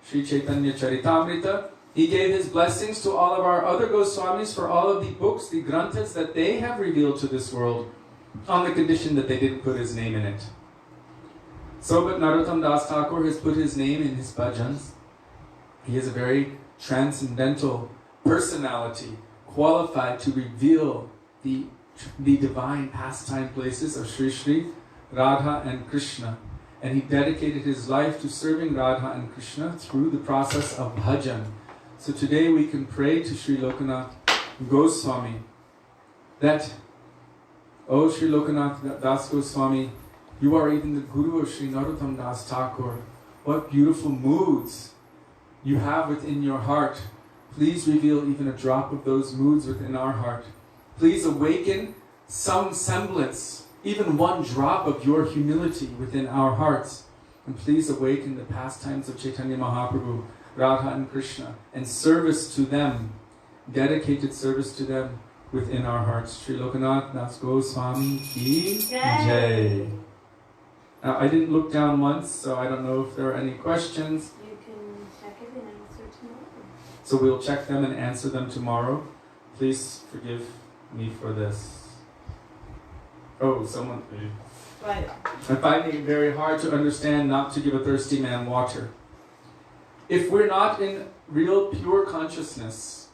Sri Chaitanya Charitamrita. He gave his blessings to all of our other Goswamis for all of the books, the granthas that they have revealed to this world, on the condition that they didn't put his name in it. So, but Narottam Das Thakur has put his name in his bhajans. He is a very transcendental personality, qualified to reveal the divine pastime places of Sri Sri, Radha and Krishna. And he dedicated his life to serving Radha and Krishna through the process of bhajan. So today we can pray to Sri Lokanath Goswami that, oh Sri Lokanath Das Goswami, you are even the Guru of Sri Narottam Das Thakur. What beautiful moods you have within your heart. Please reveal even a drop of those moods within our heart. Please awaken some semblance, even one drop of your humility within our hearts. And please awaken the pastimes of Chaitanya Mahaprabhu, Radha and Krishna, and service to them, dedicated service to them within our hearts. Sri Lokanath Das Goswami Ki Jai. Now, I didn't look down once, so I don't know if there are any questions. You can check it and answer tomorrow. So we'll check them and answer them tomorrow. Please forgive me for this. Oh, someone... Right. I'm finding it very hard to understand not to give a thirsty man water. If we're not in real pure consciousness,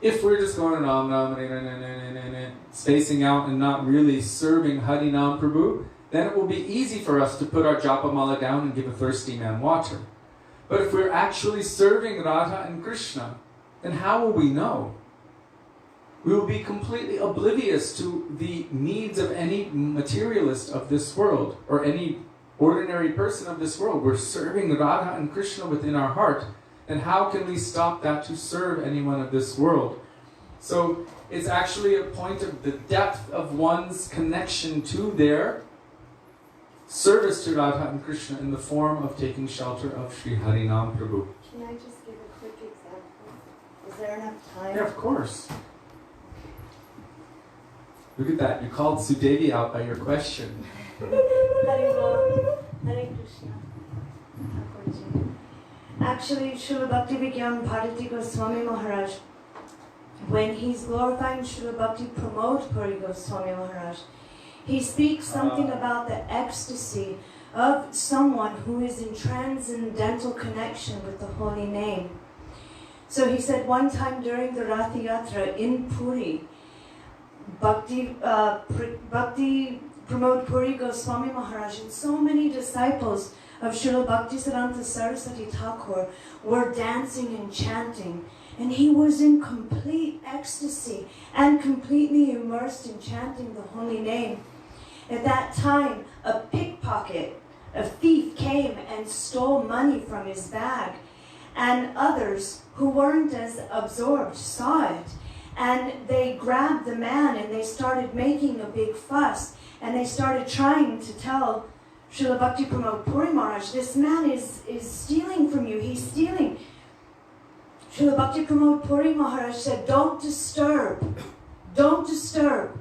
if we're just going around spacing out and not really serving Harinam Prabhu, then it will be easy for us to put our japamala down and give a thirsty man water. But if we're actually serving Radha and Krishna, then how will we know? We will be completely oblivious to the needs of any materialist of this world, or any ordinary person of this world. We're serving Radha and Krishna within our heart. And how can we stop that to serve anyone of this world? So it's actually a point of the depth of one's connection to their service to Radha and Krishna in the form of taking shelter of Sri Harinam Prabhu. Can I just give a quick example? Is there enough time? Yeah, of course. Look at that, you called Sudevi out by your question. Hare Krishna. Actually, Srila Bhaktivedanta Bharati Goswami Maharaj, when he's glorifying Srila Bhakti Pramod Puri Goswami Maharaj, he speaks something about the ecstasy of someone who is in transcendental connection with the holy name. So he said one time during the Rath Yatra in Puri, Bhakti Pramod Puri Goswami Maharaj and so many disciples of Srila Bhaktisiddhanta Saraswati Thakur were dancing and chanting, and he was in complete ecstasy and completely immersed in chanting the holy name. At that time, a pickpocket, a thief, came and stole money from his bag, and others who weren't as absorbed saw it, and they grabbed the man and they started making a big fuss, and they started trying to tell Srila Bhakti Pramod Puri Maharaj, this man is stealing from you, he's stealing. Srila Bhakti Pramod Puri Maharaj said, don't disturb, don't disturb.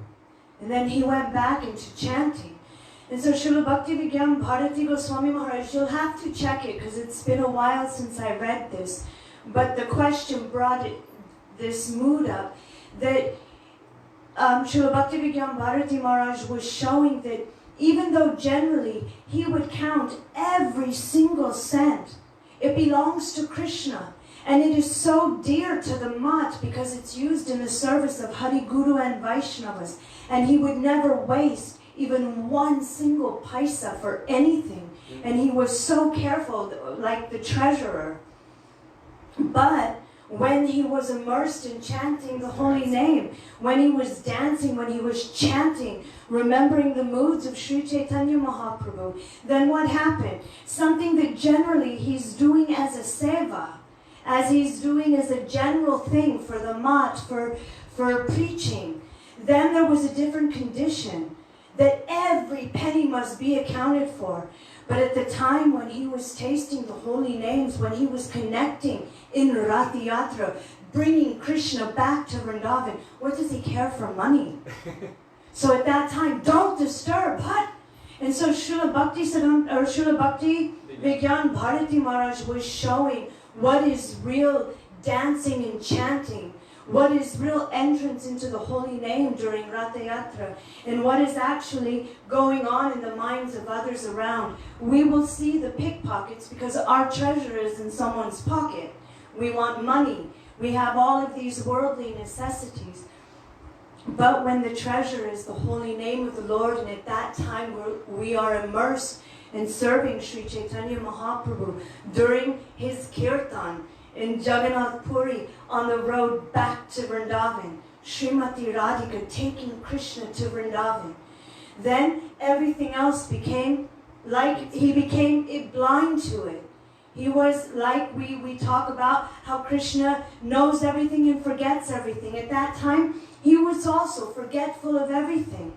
And then he went back into chanting. And so Srila Bhaktivedanta Bharati Goswami Maharaj, you'll have to check it because it's been a while since I read this. But the question brought this mood up that Srila Bhaktivedanta Bharati Maharaj was showing that even though generally he would count every single cent, it belongs to Krishna. And it is so dear to the mat because it's used in the service of Hari Guru and Vaisnavas. And he would never waste even one single paisa for anything. And he was so careful, like the treasurer. But when he was immersed in chanting the holy name, when he was dancing, when he was chanting, remembering the moods of Sri Chaitanya Mahaprabhu, then what happened? Something that generally he's doing as a seva, as he's doing as a general thing for the mat, for preaching. Then there was a different condition, that every penny must be accounted for. But at the time when he was tasting the holy names, when he was connecting in Rath Yatra, bringing Krishna back to Vrindavan, what does he care for money? So at that time, don't disturb, what? And so Srila Bhaktivedanta Bharati Maharaj was showing what is real dancing and chanting, what is real entrance into the holy name during Ratha Yatra, and what is actually going on in the minds of others around, we will see the pickpockets because our treasure is in someone's pocket. We want money. We have all of these worldly necessities. But when the treasure is the holy name of the Lord, and at that time we are immersed in serving Sri Chaitanya Mahaprabhu during his kirtan in Jagannath Puri on the road back to Vrindavan, Srimati Radhika taking Krishna to Vrindavan, then everything else became like, he became blind to it. He was like we talk about how Krishna knows everything and forgets everything. At that time, he was also forgetful of everything.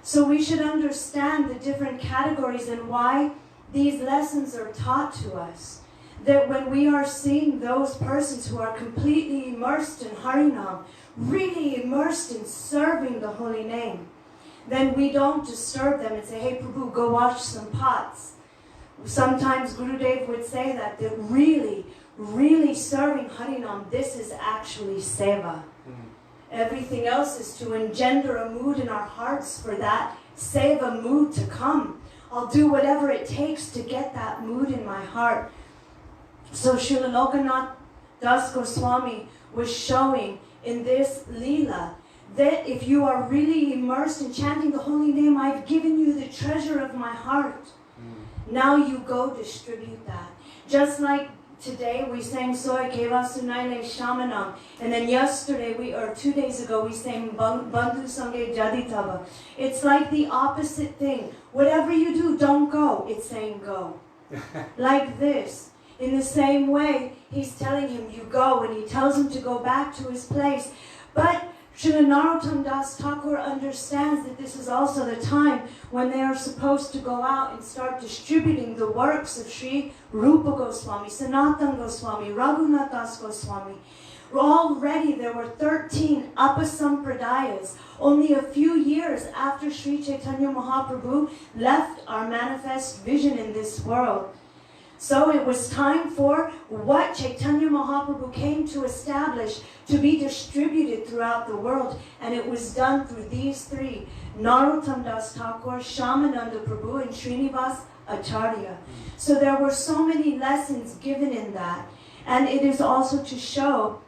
So we should understand the different categories and why these lessons are taught to us. That when we are seeing those persons who are completely immersed in Harinam, really immersed in serving the holy name, then we don't disturb them and say, hey Prabhu, go wash some pots. Sometimes Gurudev would say that really, really serving Harinam, this is actually seva. Everything else is to engender a mood in our hearts for that seva mood to come. I'll do whatever it takes to get that mood in my heart. So Srila Lokanath Das Goswami was showing in this Leela that if you are really immersed in chanting the holy name, I've given you the treasure of my heart. Now you go distribute that. Just like today we sang Soy Keva Sunaile Shamanam, and then yesterday or 2 days ago we sang Bandhu Sange Jaditava. It's like the opposite thing. Whatever you do, don't go. It's saying go. Like this. In the same way, he's telling him, you go, and he tells him to go back to his place. But Srila Narottam Das Thakur understands that this is also the time when they are supposed to go out and start distributing the works of Sri Rupa Goswami, Sanatan Goswami, Raghunath Das Goswami. Already there were 13 Apasampradayas, only a few years after Sri Chaitanya Mahaprabhu left our manifest vision in this world. So it was time for what Chaitanya Mahaprabhu came to establish to be distributed throughout the world. And it was done through these three, Narottam Das Thakur, Shyamananda Prabhu, and Srinivas Acharya. So there were so many lessons given in that. And it is also to show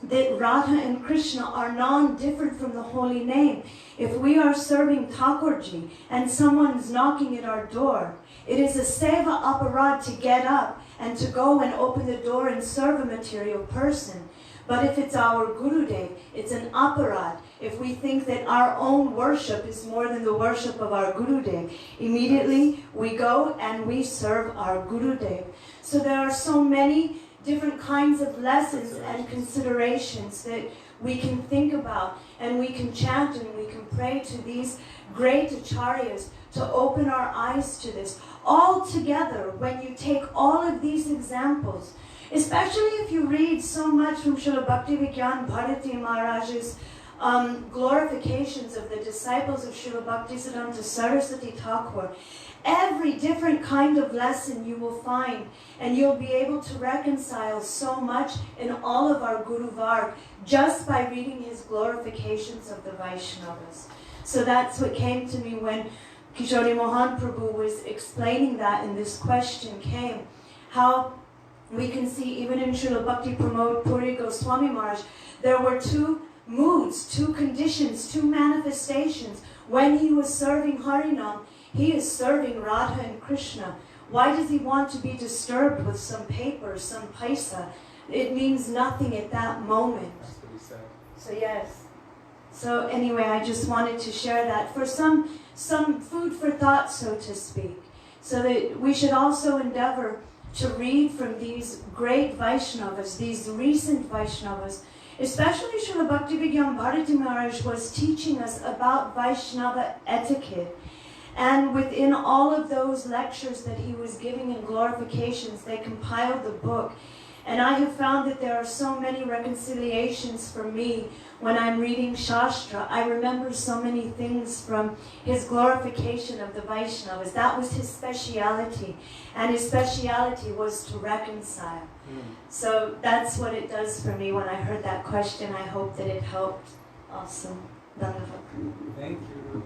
that Radha and Krishna are non-different from the holy name. If we are serving Thakurji and someone's knocking at our door, it is a seva aparad to get up and to go and open the door and serve a material person. But if it's our Gurudev, it's an aparad. If we think that our own worship is more than the worship of our Gurudev, immediately we go and we serve our Gurudev. So there are so many different kinds of lessons and considerations that we can think about, and we can chant and we can pray to these great acharyas to open our eyes to this. All together, when you take all of these examples, especially if you read so much from Srila Bhaktivedanta Bharati Maharaja's glorifications of the disciples of Srila Bhaktisiddhanta Saraswati Thakur, every different kind of lesson you will find, and you'll be able to reconcile so much in all of our Guru Varg just by reading his glorifications of the Vaishnavas. So that's what came to me when Kishori Mohan Prabhu was explaining that, and this question came. How we can see even in Srila Bhakti Pramod Puri Goswami Maharaj, there were two moods, two conditions, two manifestations. When he was serving Harinam, he is serving Radha and Krishna. Why does he want to be disturbed with some paper, some paisa? It means nothing at that moment. That's what he said. So yes. So anyway, I just wanted to share that for some food for thought, so to speak. So that we should also endeavor to read from these great Vaishnavas, these recent Vaishnavas. Especially Srila Bhaktivedanta Bharati Maharaj was teaching us about Vaishnava etiquette. And within all of those lectures that he was giving in glorifications, they compiled the book. And I have found that there are so many reconciliations for me when I'm reading Shastra. I remember so many things from his glorification of the Vaishnavas. That was his speciality. And his speciality was to reconcile. So that's what it does for me when I heard that question. I hope that it helped. Awesome. Thank you.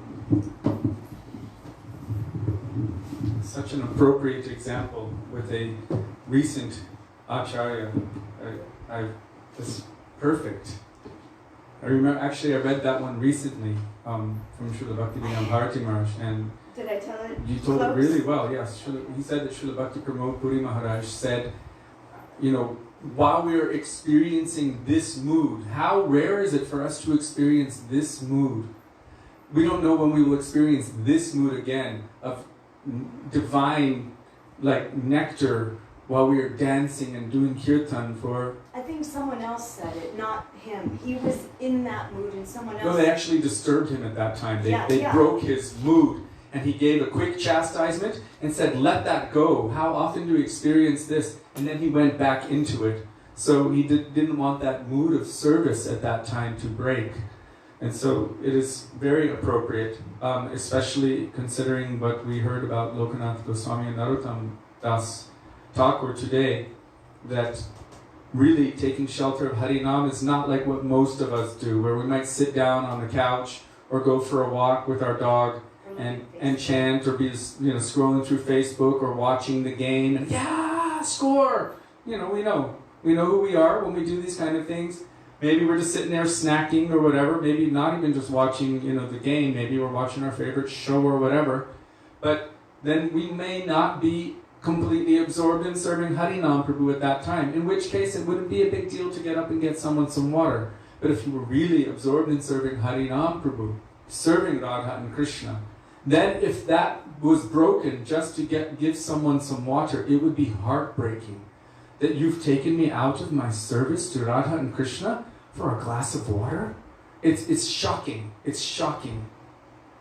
Such an appropriate example with a recent acharya. It's perfect. I remember, actually I read that one recently from Srila Bhaktivedanta Maharaj, and did I tell it? you told it really well, yes. He said that Srila Bhakti Pramod Puri Maharaj said, while we are experiencing this mood, how rare is it for us to experience this mood? We don't know when we will experience this mood again of divine, nectar while we are dancing and doing kirtan for... I think someone else said it, not him. He was in that mood and someone else... No, they actually disturbed him at that time. They broke his mood, and he gave a quick chastisement and said, let that go. How often do we experience this? And then he went back into it. So he didn't want that mood of service at that time to break. And so it is very appropriate, especially considering what we heard about Lokanath Goswami and Narottam Das Thakur today, that really taking shelter of Harinam is not like what most of us do, where we might sit down on the couch or go for a walk with our dog and chant, or be scrolling through Facebook or watching the game and score. We know who we are when we do these kind of things. Maybe we're just sitting there snacking or whatever. Maybe not even just watching the game. Maybe we're watching our favorite show or whatever. But then we may not be completely absorbed in serving Harinam Prabhu at that time, in which case it wouldn't be a big deal to get up and get someone some water. But if you were really absorbed in serving Harinam Prabhu, serving Radha and Krishna, then if that was broken just to give someone some water, it would be heartbreaking that you've taken me out of my service to Radha and Krishna for a glass of water. It's shocking. It's shocking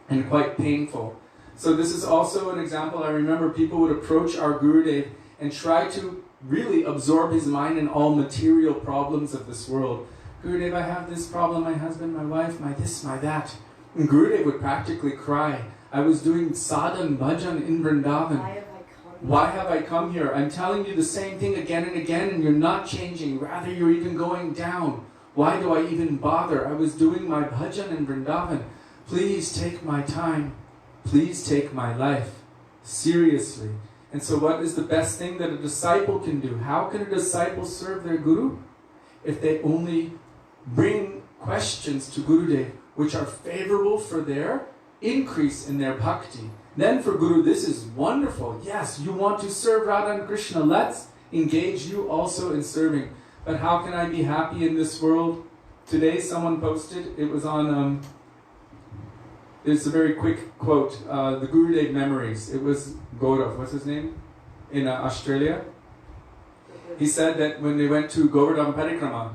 and quite painful. So this is also an example. I remember people would approach our Gurudev and try to really absorb his mind in all material problems of this world. Gurudev, I have this problem, my husband, my wife, my this, my that. And Gurudev would practically cry. I was doing sadhan, bhajan in Vrindavan. Why have I come here? I'm telling you the same thing again and again, and you're not changing. Rather, you're even going down. Why do I even bother? I was doing my bhajan in Vrindavan. Please take my time. Please take my life seriously. And so what is the best thing that a disciple can do? How can a disciple serve their Guru? If they only bring questions to Gurudev which are favorable for their increase in their bhakti. Then for Guru, this is wonderful. Yes, you want to serve Radha and Krishna. Let's engage you also in serving. But how can I be happy in this world? Today someone posted, it was on... it's a very quick quote, the Gurudev Memories. It was Gaurav, what's his name? In Australia. He said that when they went to Govardhan Parikrama,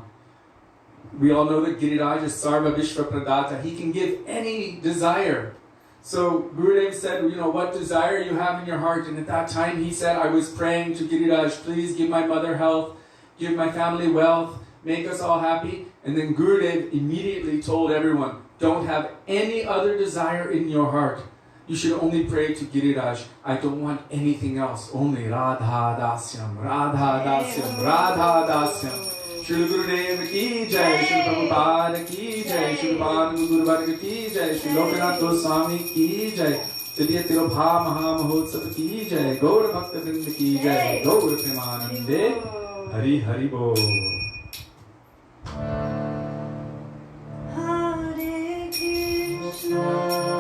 we all know that Giriraj is Sarva Vishwa Pradata. He can give any desire. So Gurudev said, what desire you have in your heart. And at that time he said, I was praying to Giriraj, please give my mother health, give my family wealth, make us all happy. And then Gurudev immediately told everyone, don't have any other desire in your heart. You should only pray to Giriraj. I don't want anything else. Only Radha Dasyam, Radha Dasyam, Radha Dasyam. Srila Gurudev ki jai, Srila Prabhupada ki jai, Srila Bhagavatamrita Guru Varga ki jai, Srila Lokanath Goswami ki jai, Srila Tirobha Maha Mahotsav ki jai, Gaur Bhaktivedanta ki jai, Gaur Premanande, Hari Hari Bol. Hare Krishna.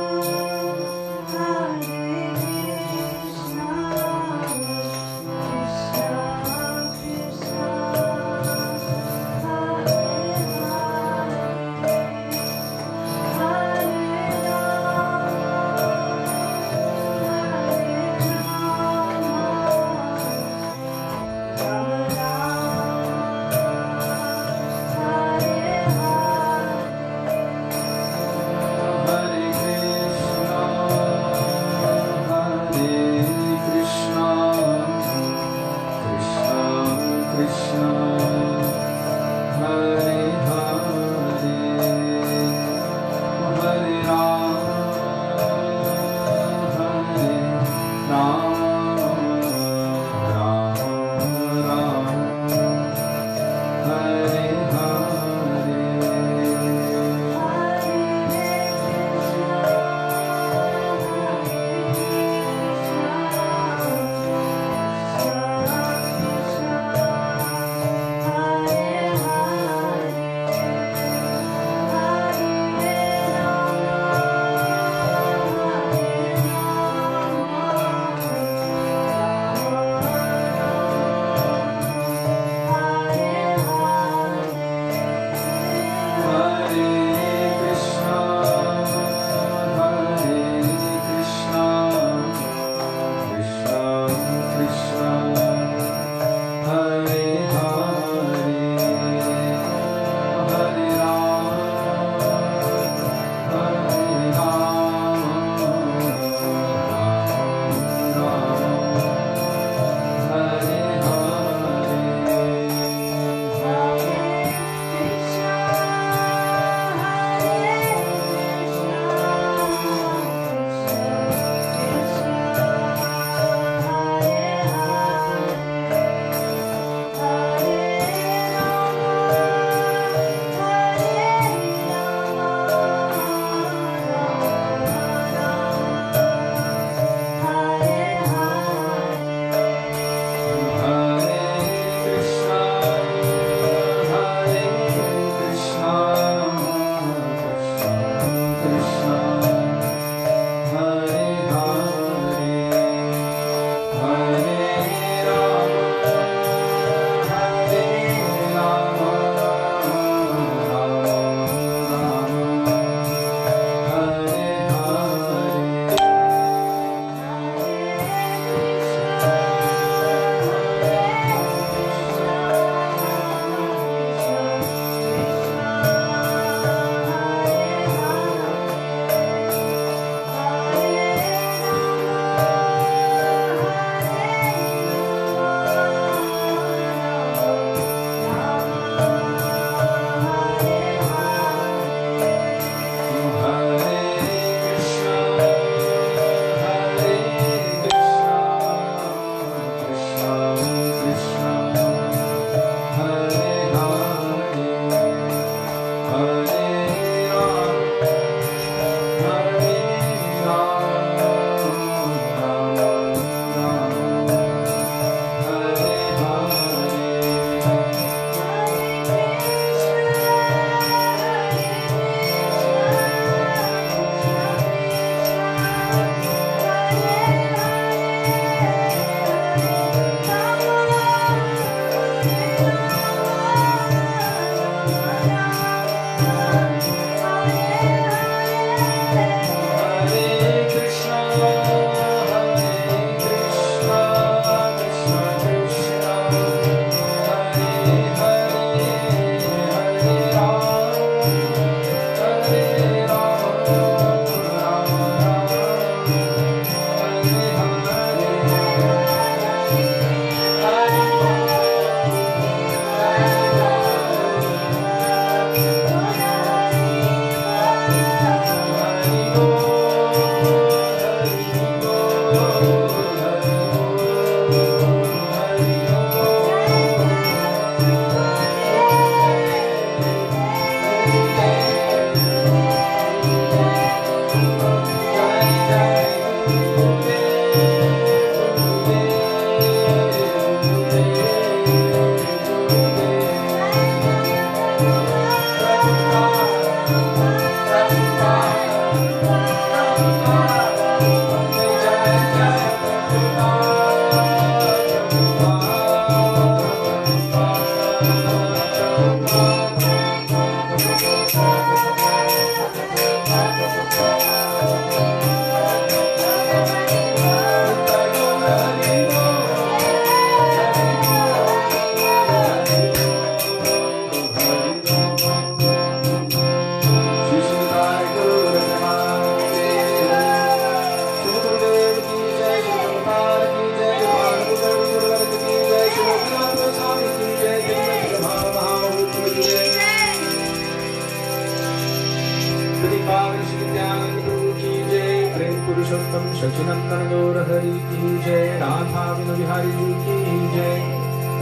प्रतिपावन Shri Nityanand प्रभु की जय। प्रेम पुरुषोत्तम सचिनंदन गौर हरि की जय। राधा बिनु बिहारी जी की जय।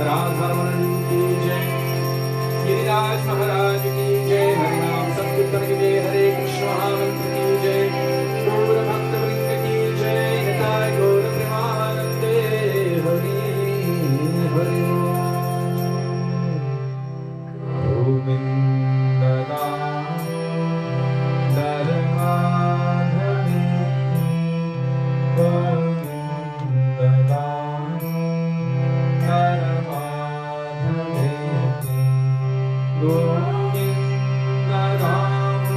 राधा रमण जी की जय। गिरिराज महाराज की जय। हरि नाम संकीर्तन की जय। हरे कृष्ण महामंत्र की जय। गौर भक्त वृंद की जय। निताय गौर प्रेमानंदे हरि हरि गोविंद दामोदर माधव गोविंद दामोदर माधव गोविंद दामोदर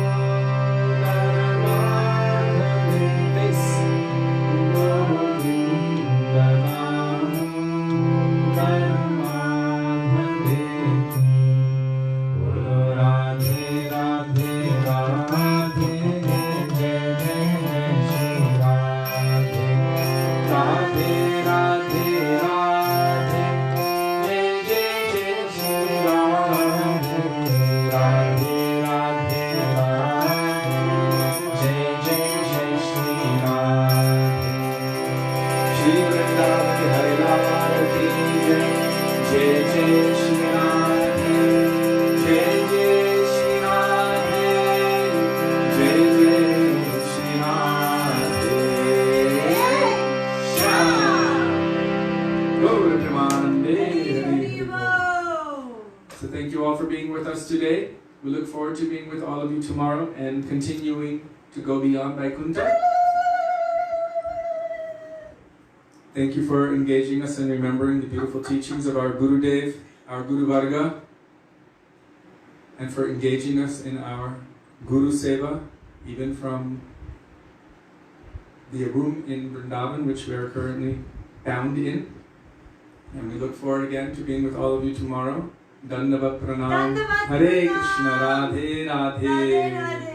माधव गोविंद दामोदर माधव राधे राधे राधे जय जय श्री राधे राधे राधे राधे जय जय श्री राधे राधे राधे राधे जय जय श्री राधे। श्री वृंदावन हरि लाल की जय जय जय श्री राधे जय जय श्री राधे जय जय श्री राधे श्याम गौर प्रेमानंदे हरि हरि बोल। So thank you all for being with us today. We look forward to being with all of you tomorrow and continuing to go beyond Vaikuntha. Thank you for engaging us and remembering the beautiful teachings of our Gurudev, our Guru Varga, and for engaging us in our Guru Seva, even from the room in Vrindavan, which we are currently bound in. And we look forward again to being with all of you tomorrow. Dandavat Pranam. Dandavat Hare Pranam. Krishna, Radhe Radhe. Radhe Radhe.